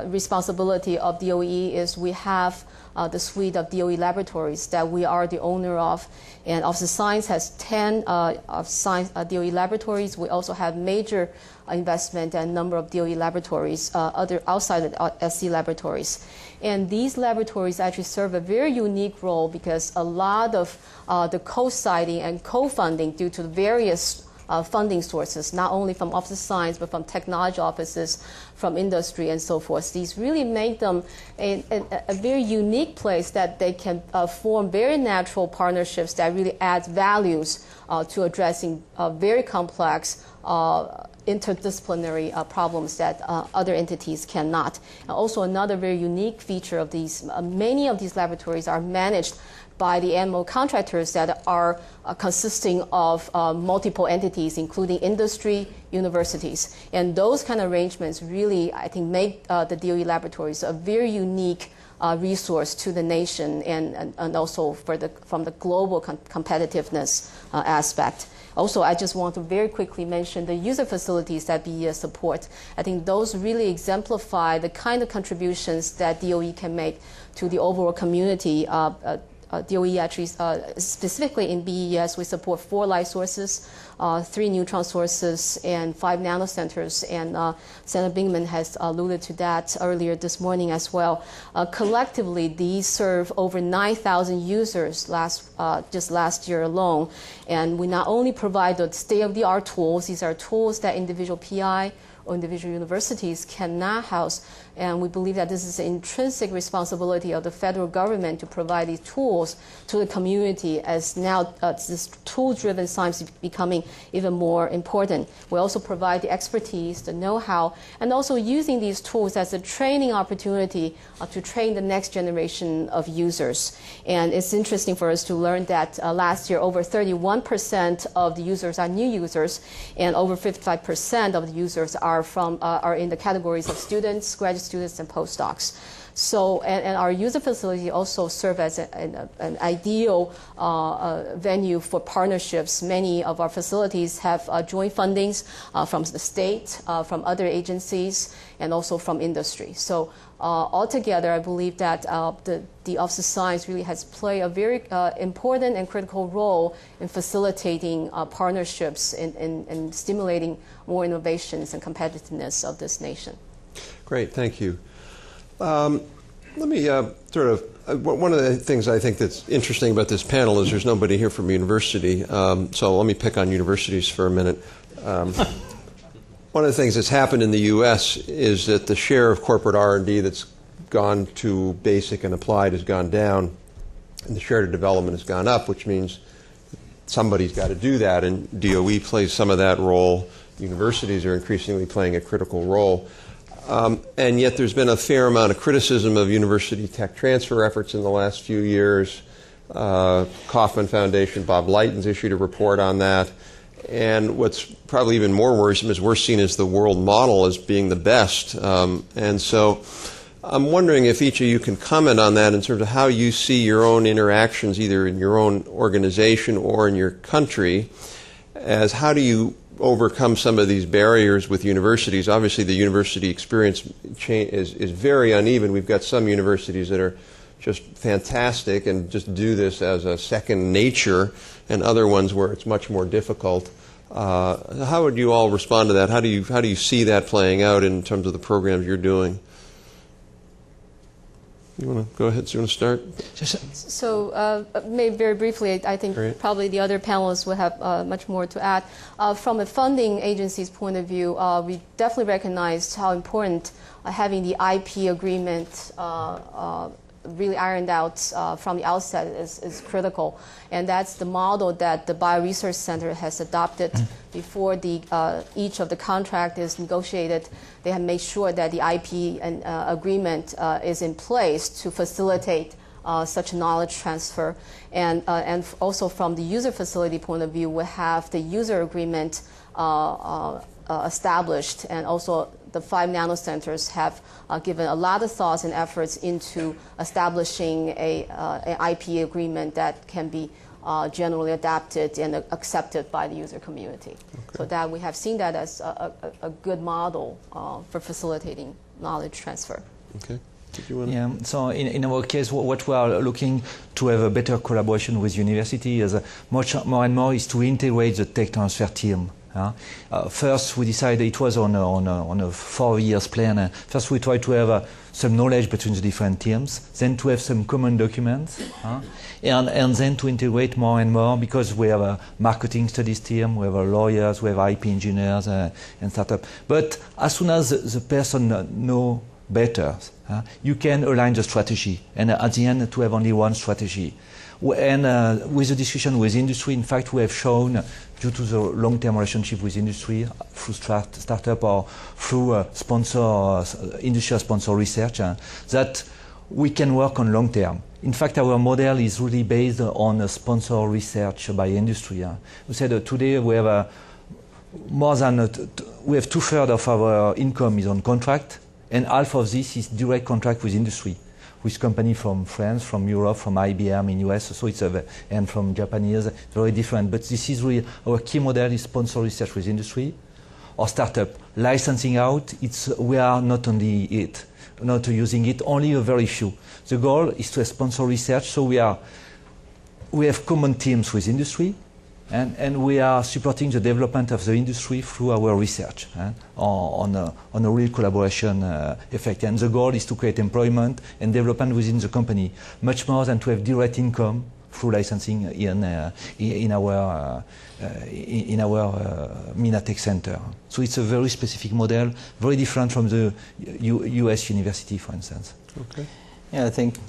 responsibility of DOE is we have the suite of DOE laboratories that we are the owner of. And Office of Science has 10 DOE laboratories. We also have major investment and number of DOE laboratories, other outside of SC laboratories. And these laboratories actually serve a very unique role because a lot of the co-siting and co-funding due to the various funding sources, not only from Office of Science, but from technology offices, from industry, and so forth. These really make them a very unique place that they can form very natural partnerships that really add values to addressing very complex interdisciplinary problems that other entities cannot. And also another very unique feature of these, many of these laboratories are managed by the animal contractors that are consisting of multiple entities, including industry, universities. And those kind of arrangements really, I think, make the DOE laboratories a very unique resource to the nation and also from the global competitiveness aspect. Also, I just want to very quickly mention the user facilities that BES support. I think those really exemplify the kind of contributions that DOE can make to the overall community. DOE actually, specifically in BES, we support 4 light sources, 3 neutron sources, and 5 nanocenters. And Senator Bingaman has alluded to that earlier this morning as well. Collectively, these serve over 9,000 users just last year alone. And we not only provide the state-of-the-art tools, these are tools that individual PI individual universities cannot house. And we believe that this is an intrinsic responsibility of the federal government to provide these tools to the community, as now this tool-driven science is becoming even more important. We also provide the expertise, the know-how, and also using these tools as a training opportunity to train the next generation of users. And it's interesting for us to learn that last year over 31% of the users are new users, and over 55% of the users are in the categories of students, graduate students, and postdocs. So, and our user facility also serve as an ideal venue for partnerships. Many of our facilities have joint fundings from the state, from other agencies, and also from industry. So altogether, I believe that the Office of Science really has played a very important and critical role in facilitating partnerships and stimulating more innovations and competitiveness of this nation. Great, thank you. Let me one of the things I think that's interesting about this panel is there's nobody here from university, so let me pick on universities for a minute. One of the things that's happened in the U.S. is that the share of corporate R&D that's gone to basic and applied has gone down, and the share to development has gone up, which means somebody's got to do that, and DOE plays some of that role. Universities are increasingly playing a critical role. And yet there's been a fair amount of criticism of university tech transfer efforts in the last few years. Kauffman Foundation, Bob Lighton's issued a report on that. And what's probably even more worrisome is we're seen as the world model as being the best. And so I'm wondering if each of you can comment on that in terms of how you see your own interactions, either in your own organization or in your country, as how do you overcome some of these barriers with universities. Obviously, the university experience is very uneven. We've got some universities that are just fantastic and just do this as a second nature, and other ones where it's much more difficult. How would you all respond to that? How do you see that playing out in terms of the programs you're doing? You want to go ahead? So you want to start? So maybe very briefly, I think Great. Probably the other panelists will have much more to add. From a funding agency's point of view, we definitely recognized how important having the IP agreement really ironed out from the outset is critical. And that's the model that the Bioresearch Center has adopted. Before each of the contract is negotiated, they have made sure that the IP agreement is in place to facilitate such knowledge transfer. And also from the user facility point of view, we have the user agreement established, and also the 5 nanocenters have given a lot of thoughts and efforts into establishing an IP agreement that can be generally adapted and accepted by the user community. Okay. So that we have seen that as a good model for facilitating knowledge transfer. Okay. Yeah, so in our case, what we are looking to have a better collaboration with university is much more and more is to integrate the tech transfer team. First, we decided it was on a 4 years plan. First, we tried to have some knowledge between the different teams, then to have some common documents, and then to integrate more and more, because we have a marketing studies team, we have lawyers, we have IP engineers, and startup. But as soon as the person know better, you can align the strategy, and at the end to have only one strategy. And with the discussion with industry, in fact, we have shown, due to the long-term relationship with industry, through startup or through industrial sponsor research, that we can work on long-term. In fact, our model is really based on sponsor research by industry. We said today we have more than we have 2/3 of our income is on contract, and half of this is direct contract with industry, with companies from France, from Europe, from IBM in US, so it's and from Japanese, very different. But this is really our key model is sponsor research with industry or startup. Licensing out, we are not using it, only a very few. The goal is to have sponsor research, so we have common teams with industry, and we are supporting the development of the industry through our research on a real collaboration effect. And the goal is to create employment and development within the company, much more than to have direct income through licensing in our Minatech Center. So it's a very specific model, very different from the US university, for instance. Okay. Yeah, I think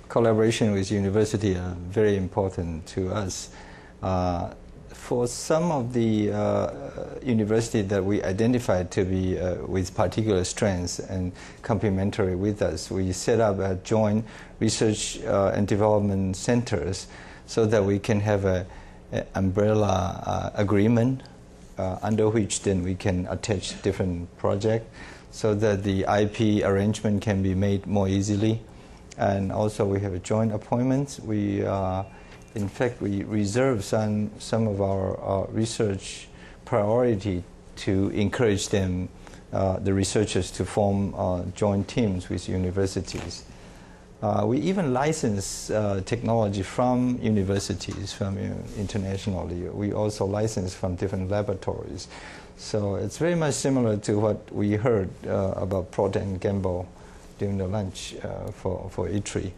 collaboration with university are very important to us. For some of the universities that we identified to be with particular strengths and complementary with us, we set up joint research and development centers so that we can have an umbrella agreement under which then we can attach different projects so that the IP arrangement can be made more easily. And also we have a joint appointments. In fact, we reserve some of our research priority to encourage them, the researchers, to form joint teams with universities. We even license technology from universities, from internationally. We also license from different laboratories. So it's very much similar to what we heard about Procter & Gamble during the lunch for ITRI.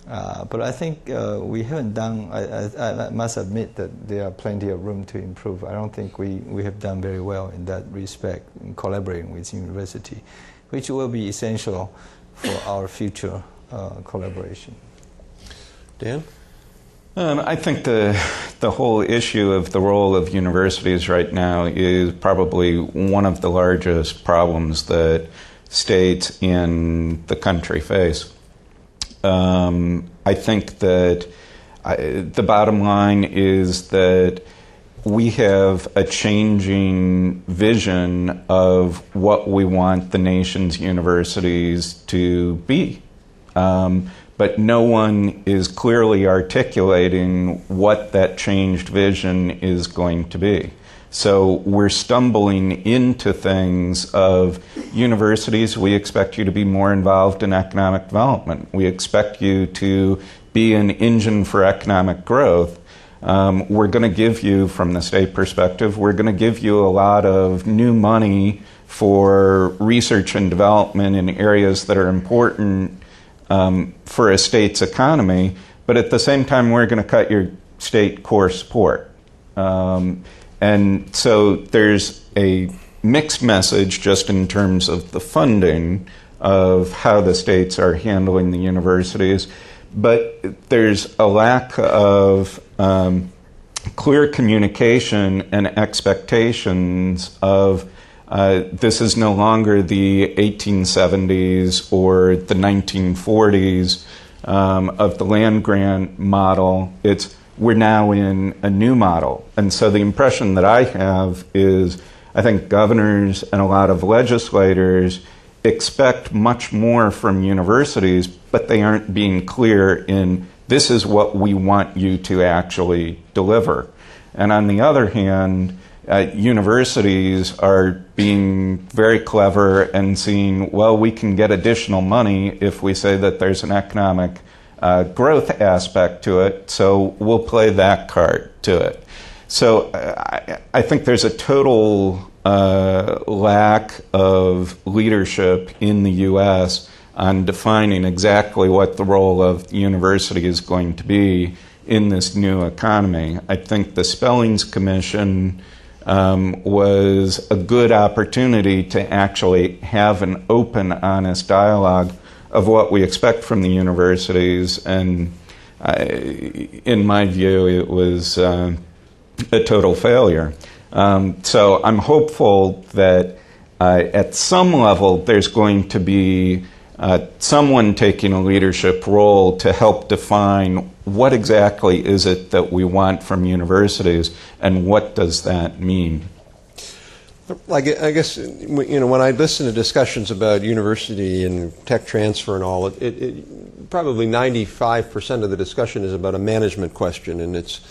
But I think we haven't done, I must admit that there are plenty of room to improve. I don't think we have done very well in that respect in collaborating with university, which will be essential for our future collaboration. Dan? I think the whole issue of the role of universities right now is probably one of the largest problems that states in the country face. I think that the bottom line is that we have a changing vision of what we want the nation's universities to be. But no one is clearly articulating what that changed vision is going to be. So we're stumbling into things of universities. We expect you to be more involved in economic development. We expect you to be an engine for economic growth. We're going to give you, from the state perspective, we're going to give you a lot of new money for research and development in areas that are important for a state's economy, but at the same time, we're going to cut your state core support. And so there's a mixed message just in terms of the funding of how the states are handling the universities, but there's a lack of clear communication and expectations of this is no longer the 1870s or the 1940s of the land grant model. We're now in a new model. And so the impression that I have is I think governors and a lot of legislators expect much more from universities, but they aren't being clear in this is what we want you to actually deliver. And on the other hand, universities are being very clever and seeing, well, we can get additional money if we say that there's an economic growth aspect to it, so we'll play that card to it. So I think there's a total lack of leadership in the U.S. on defining exactly what the role of the university is going to be in this new economy. I think the Spellings Commission was a good opportunity to actually have an open, honest dialogue of what we expect from the universities, and in my view, it was a total failure. So I'm hopeful that at some level there's going to be someone taking a leadership role to help define what exactly is it that we want from universities and what does that mean. I guess, when I listen to discussions about university and tech transfer and all, it probably 95% of the discussion is about a management question, and it's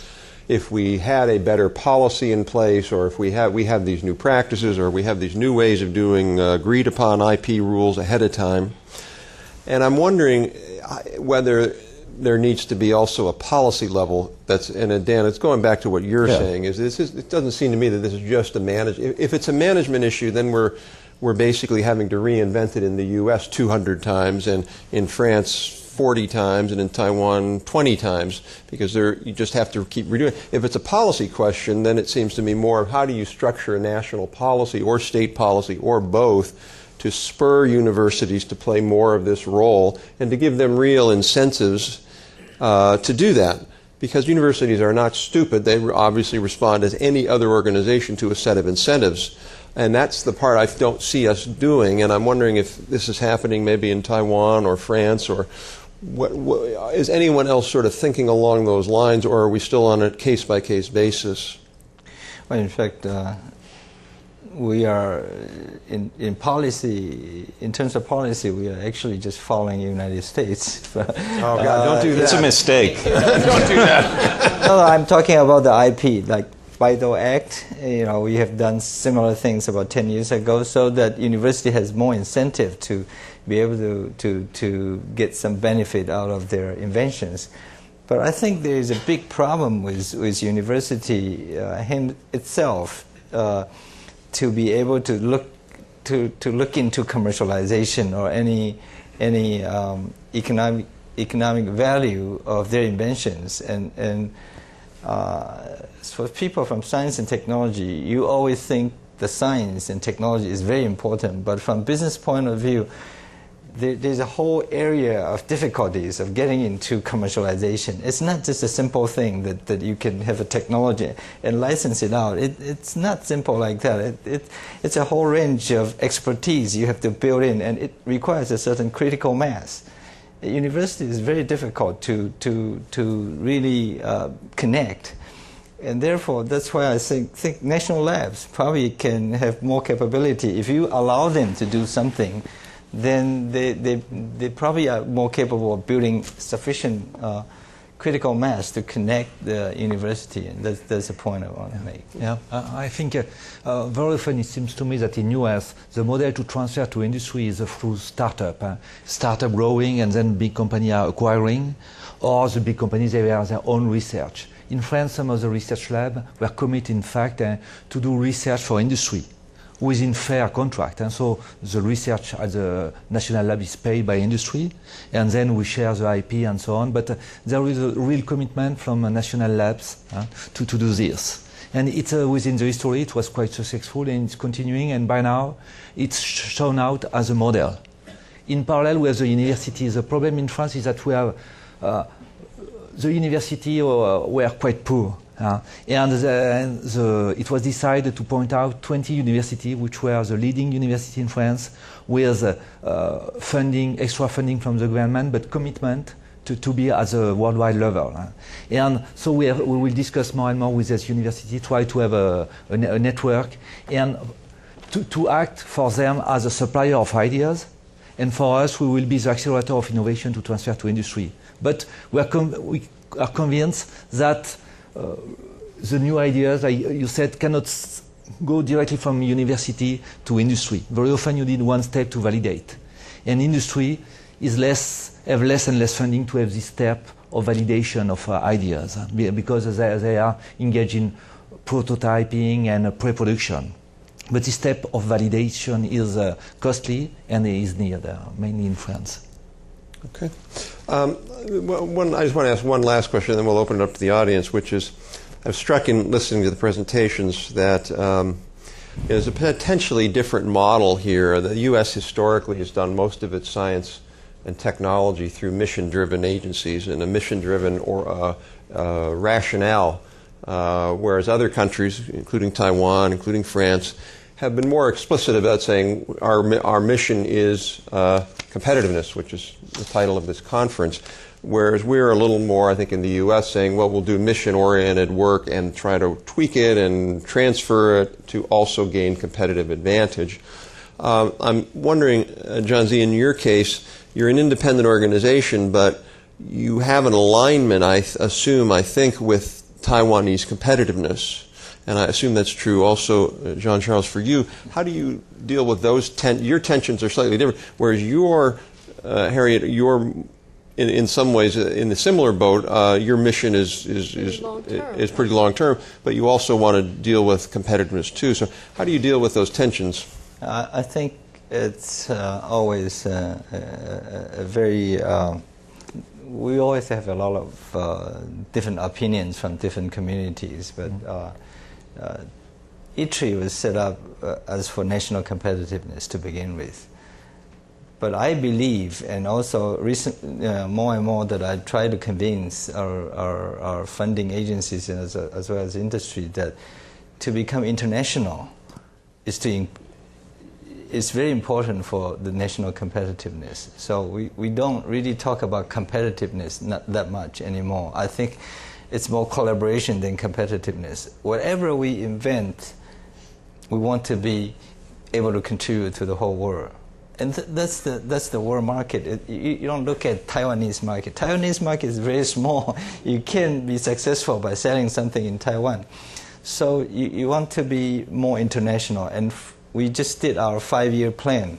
if we had a better policy in place, or if we have these new practices, or we have these new ways of doing agreed upon IP rules ahead of time. And I'm wondering whether there needs to be also a policy level and Dan, it's going back to what you're saying, it doesn't seem to me that this is just if it's a management issue, then we're basically having to reinvent it in the U.S. 200 times and in France 40 times and in Taiwan 20 times, because you just have to keep redoing it. If it's a policy question, then it seems to me more of how do you structure a national policy or state policy or both to spur universities to play more of this role and to give them real incentives to do that. Because universities are not stupid. They obviously respond as any other organization to a set of incentives. And that's the part I don't see us doing. And I'm wondering if this is happening maybe in Taiwan or France, or is anyone else sort of thinking along those lines, or are we still on a case-by-case basis? Well, in fact, we are in policy, in terms of policy, we are actually just following the United States. Oh God, don't do that. It's a mistake. Don't do that. No, I'm talking about the IP, like Vital Act. We have done similar things about 10 years ago, so that university has more incentive to be able to get some benefit out of their inventions. But I think there is a big problem with university itself. To be able to look into commercialization or any economic value of their inventions, and for people from science and technology, you always think the science and technology is very important, but from business point of view, there's a whole area of difficulties of getting into commercialization. It's not just a simple thing that you can have a technology and license it out. It's not simple like that. It's a whole range of expertise you have to build in, and it requires a certain critical mass. At university is very difficult to really connect. And therefore, that's why I think national labs probably can have more capability. If you allow them to do something, then they probably are more capable of building sufficient critical mass to connect the university, and that's the point I want to make. Yeah, I think very often it seems to me that in US the model to transfer to industry is through startup growing and then big company are acquiring, or the big companies they have their own research. In France, some of the research labs were committed, in fact, to do research for industry within fair contract, and so the research at the national lab is paid by industry, and then we share the IP and so on. But there is a real commitment from national labs to do this, and it's within the history it was quite successful, and it's continuing, and by now it's shown out as a model. In parallel with the university, the problem in France is that we have the university were quite poor. And it was decided to point out 20 universities which were the leading university in France with extra funding from the government, but commitment to be at the worldwide level. And so we will discuss more and more with this university, try to have a network, and to act for them as a supplier of ideas. And for us, we will be the accelerator of innovation to transfer to industry. But we are convinced that the new ideas, like you said, cannot go directly from university to industry. Very often you need one step to validate. And industry is have less and less funding to have this step of validation of ideas, because they are engaged in prototyping and pre-production. But this step of validation is costly and is needed, mainly in France. Okay. I just want to ask one last question, then we'll open it up to the audience, which is, I was struck in listening to the presentations that there's a potentially different model here. The U.S. historically has done most of its science and technology through mission-driven agencies and a mission-driven rationale, whereas other countries, including Taiwan, including France, have been more explicit about saying our mission is competitiveness, which is the title of this conference, whereas we're a little more, I think, in the U.S. saying, well, we'll do mission-oriented work and try to tweak it and transfer it to also gain competitive advantage. I'm wondering, John Z., in your case, you're an independent organization, but you have an alignment, I think, with Taiwanese competitiveness. And I assume that's true also, Jean Charles, for you. How do you deal with those your tensions are slightly different, whereas Harriet, in some ways in the similar boat. Your mission is pretty long term, but you also want to deal with competitiveness too. So how do you deal with those tensions? I think it's always a very we always have a lot of different opinions from different communities, but ITRI was set up as for national competitiveness to begin with. But I believe, and also more and more that I try to convince our funding agencies as well as industry that to become international is it's very important for the national competitiveness. So we don't really talk about competitiveness not that much anymore. I think it's more collaboration than competitiveness. Whatever we invent, we want to be able to contribute to the whole world. And that's the world market. You don't look at Taiwanese market. Taiwanese market is very small. You can't be successful by selling something in Taiwan. So you want to be more international. And we just did our 5-year plan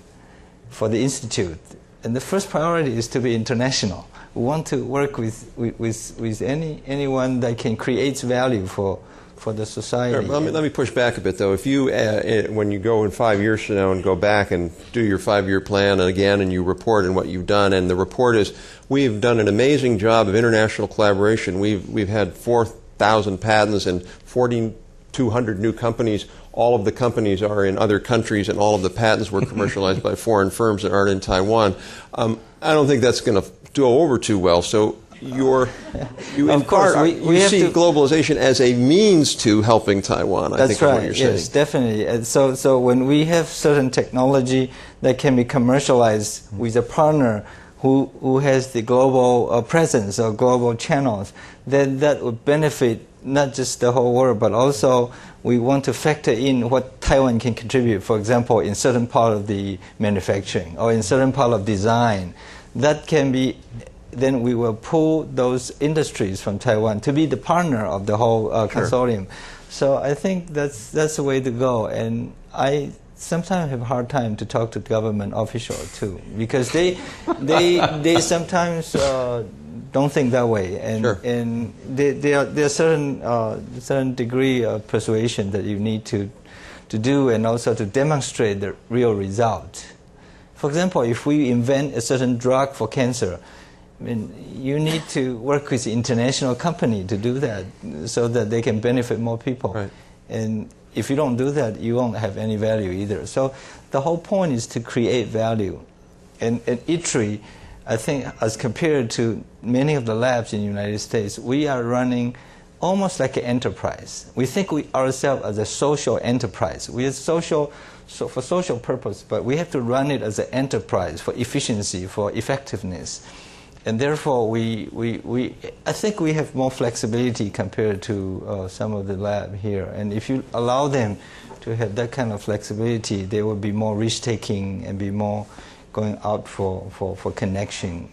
for the Institute. And the first priority is to be international. We want to work with anyone that can create value for the society. Sure. Let me push back a bit, though. If you, when you go in 5 years from now and go back and do your 5-year plan again and you report on what you've done, and the report is, we've done an amazing job of international collaboration. We've had 4,000 patents and 4,200 new companies. All of the companies are in other countries, and all of the patents were commercialized by foreign firms that aren't in Taiwan. I don't think that's going to go over too well. So you see globalization as a means to helping Taiwan. I think that's right. What you're saying. Yes, definitely. And so when we have certain technology that can be commercialized with a partner who has the global presence or global channels, then that would benefit not just the whole world, but also we want to factor in what Taiwan can contribute. For example, in certain part of the manufacturing or in certain part of design, that can be. Then we will pull those industries from Taiwan to be the partner of the whole consortium. So I think that's the way to go. And I sometimes have a hard time to talk to government officials too, because they sometimes don't think that way. And there are certain degree of persuasion that you need to do, and also to demonstrate the real result. For example, if we invent a certain drug for cancer, I mean, you need to work with the international company to do that so that they can benefit more people. Right. And if you don't do that, you won't have any value either. So the whole point is to create value. And ITRI, I think, as compared to many of the labs in the United States, we are running almost like an enterprise. We think we ourselves as a social enterprise. We are social for social purpose, but we have to run it as an enterprise for efficiency, for effectiveness. And therefore, I think we have more flexibility compared to some of the lab here. And if you allow them to have that kind of flexibility, they will be more risk-taking and be more going out for connecting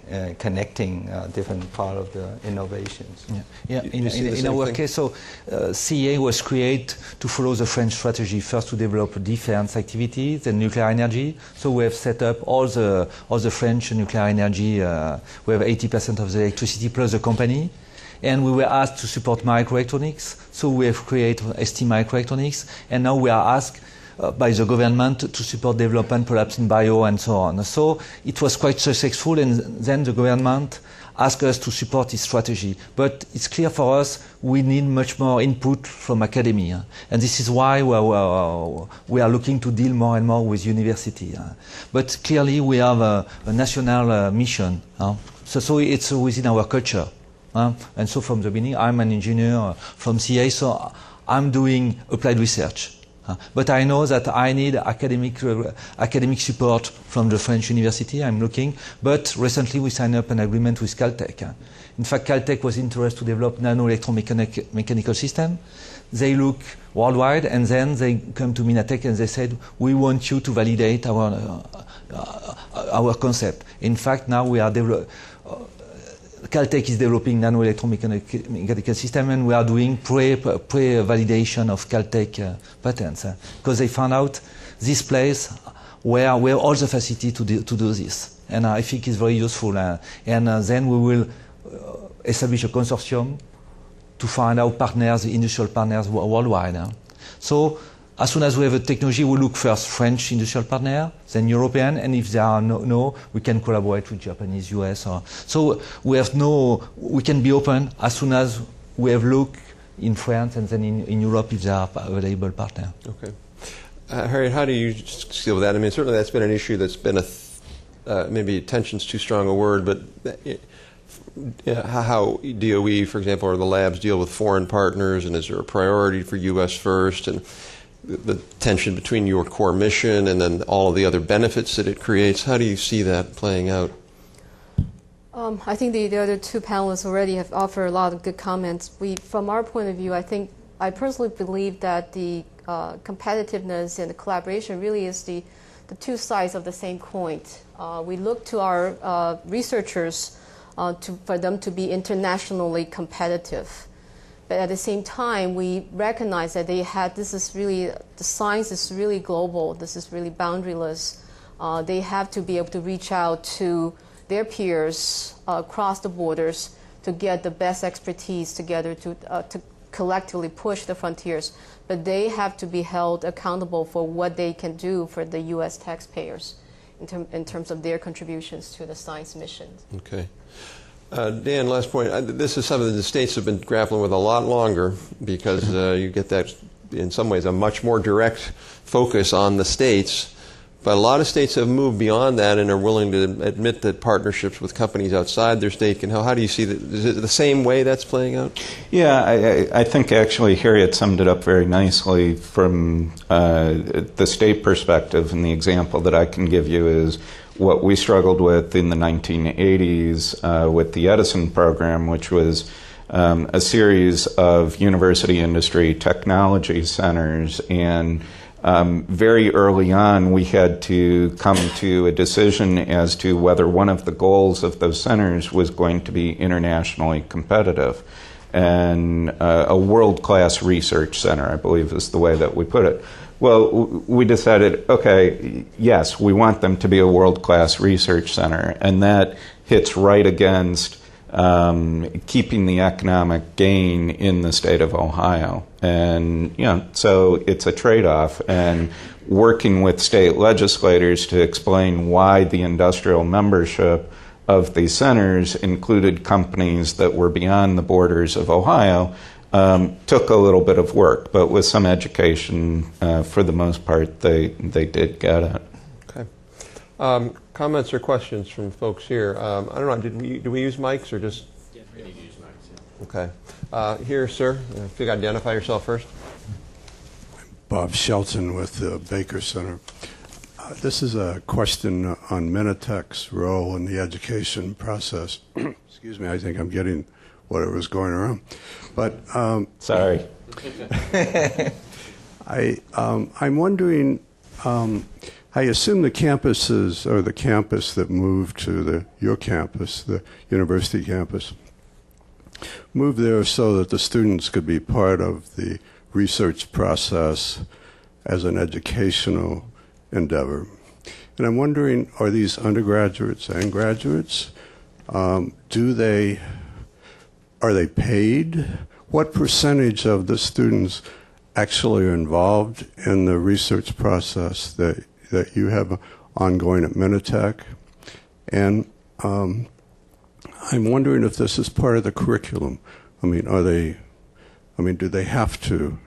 different part of the innovations. Yeah. In our case, so CEA was created to follow the French strategy, first to develop defense activities and nuclear energy. So we have set up all the French nuclear energy. We have 80% of the electricity plus the company. And we were asked to support microelectronics. So we have created ST Microelectronics. And now we are asked by the government to support development, perhaps in bio and so on. So it was quite successful, and then the government asked us to support this strategy. But it's clear for us we need much more input from academia, and this is why we are looking to deal more and more with university. But clearly we have a national mission, so it's within our culture. And so from the beginning, I'm an engineer from CA, so I'm doing applied research. But I know that I need academic support from the French university. I'm looking. But recently we signed up an agreement with Caltech. In fact, Caltech was interested to develop nano-electromechanical system. They look worldwide, and then they come to Minatech and they said, we want you to validate our concept. In fact, now we are Caltech is developing nano-electromechanical system, and we are doing pre-validation of Caltech patents, because they found out this place where we have all the facility to do this. And I think it's very useful. And then we will establish a consortium to find out partners, industrial partners worldwide. So as soon as we have a technology, we look first French industrial partner, then European, and if there are no, we can collaborate with Japanese, US. So we can be open as soon as we have look in France and then in Europe if there are available partners. Okay. Harriet, how do you deal with that? I mean, certainly that's been an issue that's been maybe tension's too strong a word, but how DOE, for example, or the labs deal with foreign partners, and is there a priority for U.S. first, and the tension between your core mission and then all of the other benefits that it creates? How do you see that playing out? I think the other two panelists already have offered a lot of good comments. From our point of view, I personally believe that the competitiveness and the collaboration really is the two sides of the same coin. We look to our researchers for them to be internationally competitive. But at the same time, we recognize that the science is really global. This is really boundaryless. They have to be able to reach out to their peers across the borders to get the best expertise together to collectively push the frontiers. But they have to be held accountable for what they can do for the U.S. taxpayers in terms of their contributions to the science mission. Okay. Dan, last point. This is something the states have been grappling with a lot longer because you get that, in some ways, a much more direct focus on the states. But a lot of states have moved beyond that and are willing to admit that partnerships with companies outside their state can help. How do you see that? Is it the same way that's playing out? Yeah, I think actually Harriet summed it up very nicely from the state perspective, and the example that I can give you is what we struggled with in the 1980s with the Edison program, which was a series of university industry technology centers, and very early on, we had to come to a decision as to whether one of the goals of those centers was going to be internationally competitive. And a world-class research center, I believe is the way that we put it. Well, we decided, okay, yes, we want them to be a world-class research center, and that hits right against keeping the economic gain in the state of Ohio. And, so it's a trade-off. And working with state legislators to explain why the industrial membership of these centers included companies that were beyond the borders of Ohio took a little bit of work. But with some education, for the most part, they did get it. Okay. Comments or questions from folks here? I don't know. Do we use mics or just? Yeah, we need to use mics. Yeah. Okay. Here, sir. If you could identify yourself first. Bob Shelton with the Baker Center. This is a question on Minitech's role in the education process. Excuse me. I think I'm getting whatever's going around. But sorry. I'm wondering. I assume the campuses, or the campus that moved to your campus, the university campus, moved there so that the students could be part of the research process as an educational endeavor. And I'm wondering, are these undergraduates and graduates? Are they paid? What percentage of the students actually are involved in the research process that you have ongoing at Minitech? And I'm wondering if this is part of the curriculum. Do they have to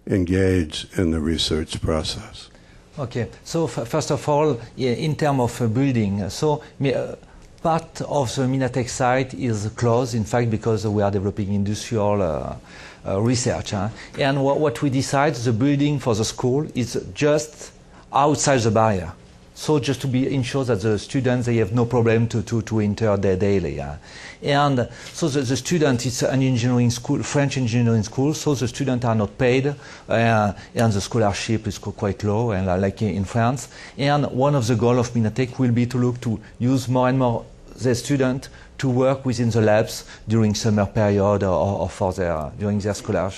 engage in the research process? Okay, so first of all, in terms of building, part of the Minitech site is closed, in fact, because we are developing industrial research. And what we decide, the building for the school is just outside the barrier. So just to be ensure that the students, they have no problem to enter there daily. And so the student is an engineering school, French engineering school, so the students are not paid, and the scholarship is quite low, and like in France. And one of the goals of Minitech will be to look to use more and more the student to work within the labs during summer period or for during their scholar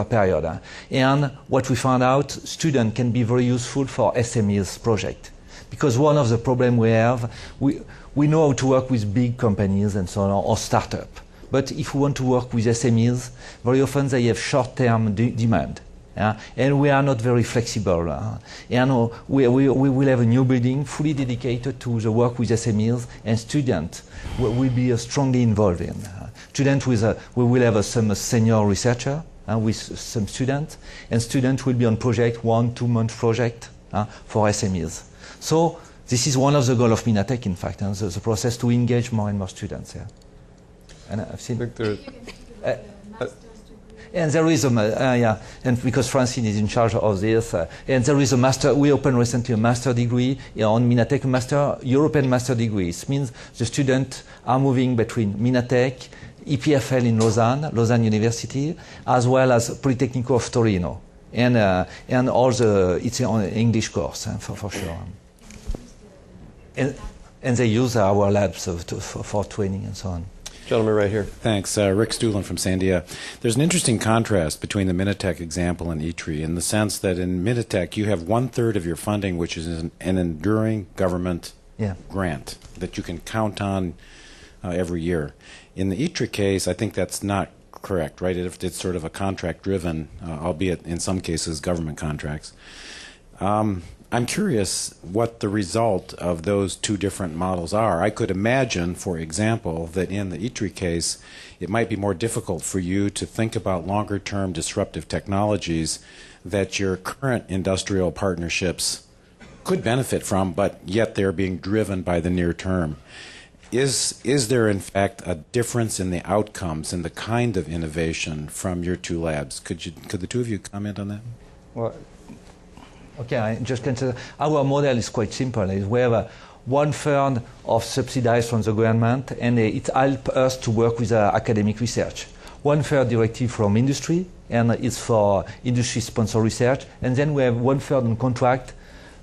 period. And what we found out, students can be very useful for SMEs project. Because one of the problems we have, we know how to work with big companies and so on, or startup. But if we want to work with SMEs, very often they have short-term demand. And we are not very flexible. We will have a new building fully dedicated to the work with SMEs, and students will be strongly involved in. We will have some senior researcher with some students, and students will be on project 1-2 month project for SMEs. So this is one of the goals of Minatech, in fact, and the process to engage more and more students. And I've seen. And there is and because Francine is in charge of this, and there is a master. We opened recently a master degree on Minatech, European master degree. It means the students are moving between Minatech, EPFL in Lausanne University, as well as Politecnico of Torino, and it's an English course for sure. And they use our labs for training and so on. Gentleman right here. Thanks. Rick Stuhlin from Sandia. There's an interesting contrast between the Minatech example and ITRI in the sense that in Minatech you have 1/3 of your funding which is an enduring government grant that you can count on every year. In the ITRI case, I think that's not correct, right? It's sort of a contract-driven, albeit in some cases government contracts. I'm curious what the result of those two different models are. I could imagine, for example, that in the ITRI case, it might be more difficult for you to think about longer-term disruptive technologies that your current industrial partnerships could benefit from, but yet they're being driven by the near term. Is there, in fact, a difference in the outcomes and the kind of innovation from your two labs? Could the two of you comment on that? Well, okay, I just consider our model is quite simple. We have 1/3 of subsidized from the government, and it helps us to work with academic research. 1/3 directly from industry, and it's for industry-sponsored research. And then we have 1/3 on contract,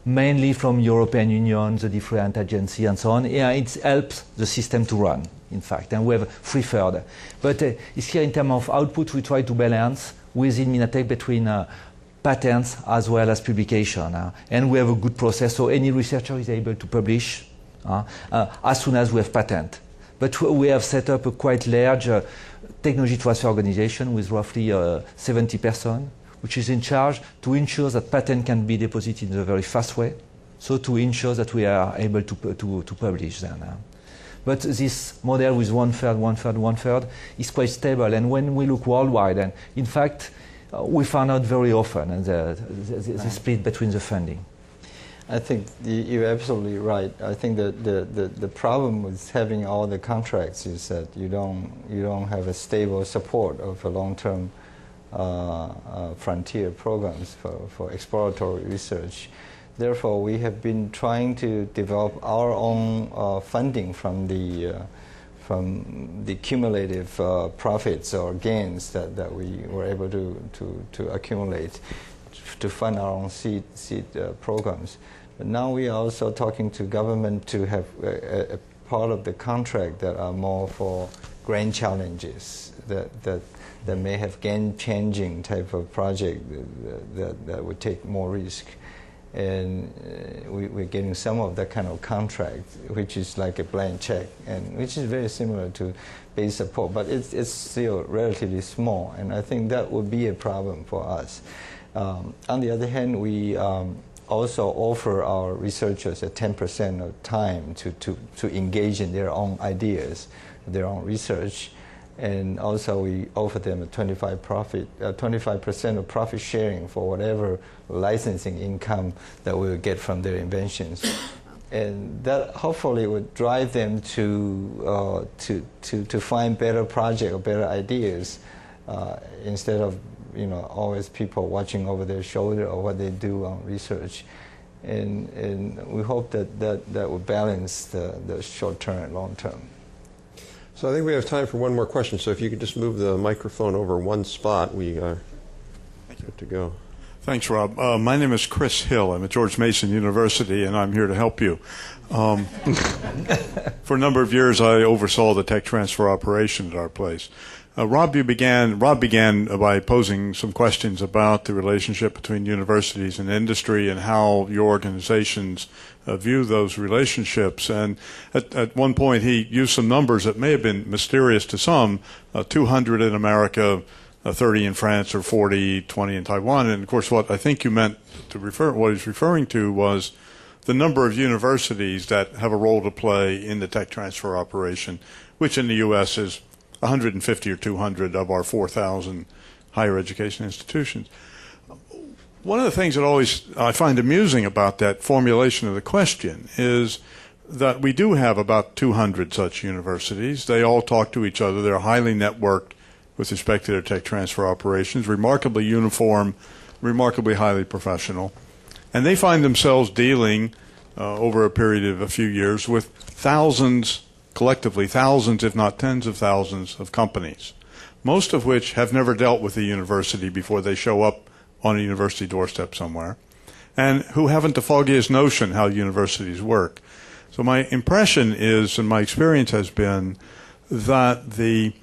mainly from European Union, the different agencies, and so on. Yeah, it helps the system to run, in fact. And we have 3/3. But it's here in terms of output, we try to balance within Minatech between patents as well as publication. And we have a good process, so any researcher is able to publish as soon as we have patent. But we have set up a quite large technology transfer organization with roughly 70 persons, which is in charge to ensure that patent can be deposited in a very fast way, so to ensure that we are able to publish them. But this model with 1/3, 1/3, 1/3 is quite stable. And when we look worldwide, and in fact, we found out very often the split between the funding. I think you're absolutely right. I think that the problem with having all the contracts is that you don't have a stable support of a long-term frontier programs for exploratory research. Therefore, we have been trying to develop our own funding from the cumulative profits or gains that we were able to accumulate to fund our own seed programs. But now we are also talking to government to have a part of the contract that are more for grand challenges that may have game-changing type of project that would take more risk. And we're getting some of that kind of contract, which is like a blank check, and which is very similar to base support, but it's still relatively small, and I think that would be a problem for us. On the other hand, we also offer our researchers 10% of time to engage in their own ideas, their own research. And also we offer them a 25% of profit sharing for whatever licensing income that we'll get from their inventions. And that hopefully would drive them to find better projects or better ideas instead of always people watching over their shoulder or what they do on research. And we hope that will balance the short term and long term. So I think we have time for one more question. So if you could just move the microphone over one spot, we are good to go. Thanks, Rob. My name is Chris Hill. I'm at George Mason University, and I'm here to help you. For a number of years, I oversaw the tech transfer operation at our place. Rob began by posing some questions about the relationship between universities and industry and how your organizations view those relationships. And at one point, he used some numbers that may have been mysterious to some, 200 in America, 30 in France or 40, 20 in Taiwan. And of course, what I think you meant to refer, what he's referring to was the number of universities that have a role to play in the tech transfer operation, which in the U.S. is 150 or 200 of our 4,000 higher education institutions. One of the things that I find amusing about that formulation of the question is that we do have about 200 such universities. They all talk to each other. They're highly networked with respect to their tech transfer operations, remarkably uniform, remarkably highly professional. And they find themselves dealing over a period of a few years with thousands, collectively thousands, if not tens of thousands of companies, most of which have never dealt with the university before they show up on a university doorstep somewhere, and who haven't the foggiest notion how universities work. So my impression is, and my experience has been, that the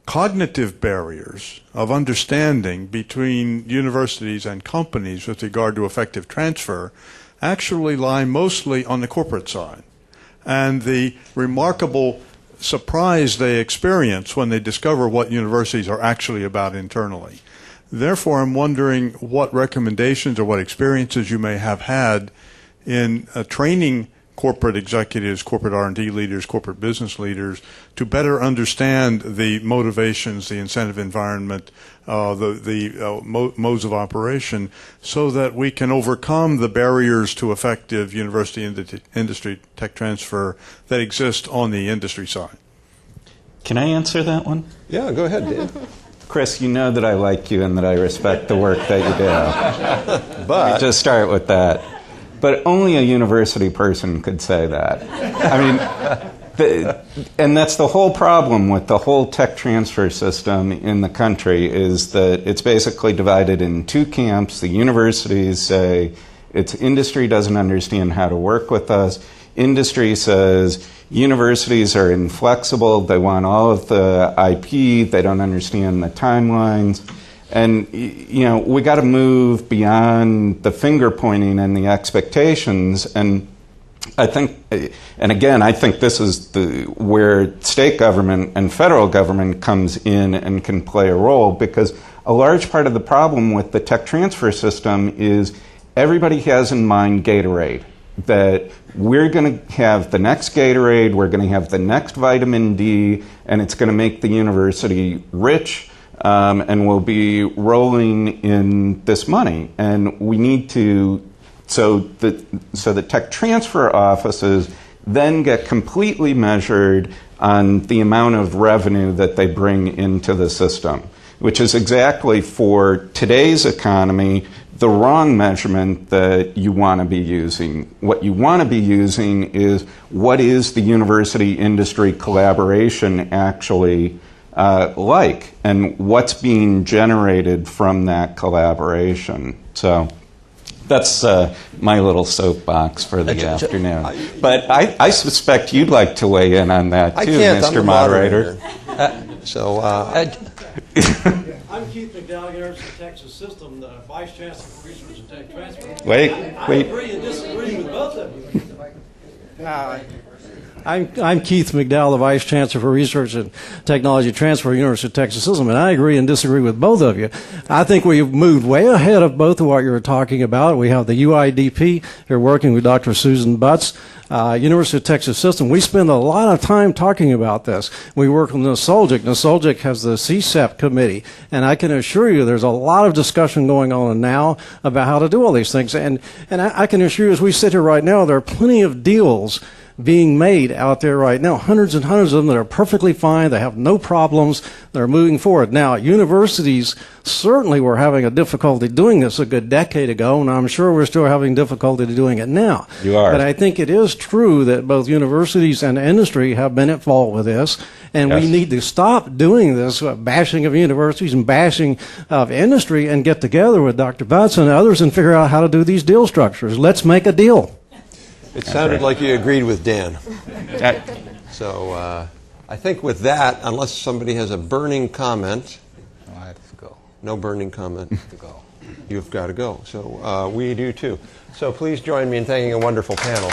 cognitive barriers of understanding between universities and companies with regard to effective transfer actually lie mostly on the corporate side. And the remarkable surprise they experience when they discover what universities are actually about internally. Therefore, I'm wondering what recommendations or what experiences you may have had in training corporate executives, corporate R&D leaders, corporate business leaders to better understand the motivations, the incentive environment, the modes of operation, so that we can overcome the barriers to effective university industry tech transfer that exist on the industry side. Can I answer that one? Yeah, go ahead, Dan. Chris, you know that I like you and that I respect the work that you do. But let me just start with that. But only a university person could say that. I mean, and that's the whole problem with the whole tech transfer system in the country, is that it's basically divided in two camps. The universities say its industry doesn't understand how to work with us. Industry says universities are inflexible. They want all of the IP. They don't understand the timelines. And, you know, we got to move beyond the finger pointing and the expectations. And I think, and again, I think this is where state government and federal government comes in and can play a role, because a large part of the problem with the tech transfer system is everybody has in mind Gatorade. That we're going to have the next Gatorade, we're going to have the next vitamin D, and it's going to make the university rich. And we'll be rolling in this money, and we need to, so the tech transfer offices then get completely measured on the amount of revenue that they bring into the system, which is exactly, for today's economy, the wrong measurement that you want to be using. What you want to be using is, what is the university industry collaboration actually like, and what's being generated from that collaboration. So that's my little soapbox for the afternoon. But I suspect you'd like to weigh in on that too, Mr. Moderator. I'm Keith McDowell, University of Texas System, the Vice Chancellor for Research and Tech Transfer. Wait. I agree and disagree with both of you. I'm Keith McDowell, the Vice Chancellor for Research and Technology Transfer, University of Texas System, and I agree and disagree with both of you. I think we've moved way ahead of both of what you were talking about. We have the UIDP. They're working with Dr. Susan Butts. University of Texas System, we spend a lot of time talking about this. We work with NASOLGIC. NASOLGIC has the CSEP committee, and I can assure you there's a lot of discussion going on now about how to do all these things. And I can assure you, as we sit here right now, there are plenty of deals being made out there right now, hundreds and hundreds of them that are perfectly fine. They have no problems. They're moving forward. Now, universities certainly were having a difficulty doing this a good decade ago, and I'm sure we're still having difficulty doing it now. You are. But I think it is true that both universities and industry have been at fault with this, and we need to stop doing this bashing of universities and bashing of industry and get together with Dr. Butts and others and figure out how to do these deal structures. Let's make a deal. It sounded like you agreed with Dan. So I think with that, unless somebody has a burning comment. I have to go. No burning comment. To go. You've got to go. So we do too. So please join me in thanking a wonderful panel.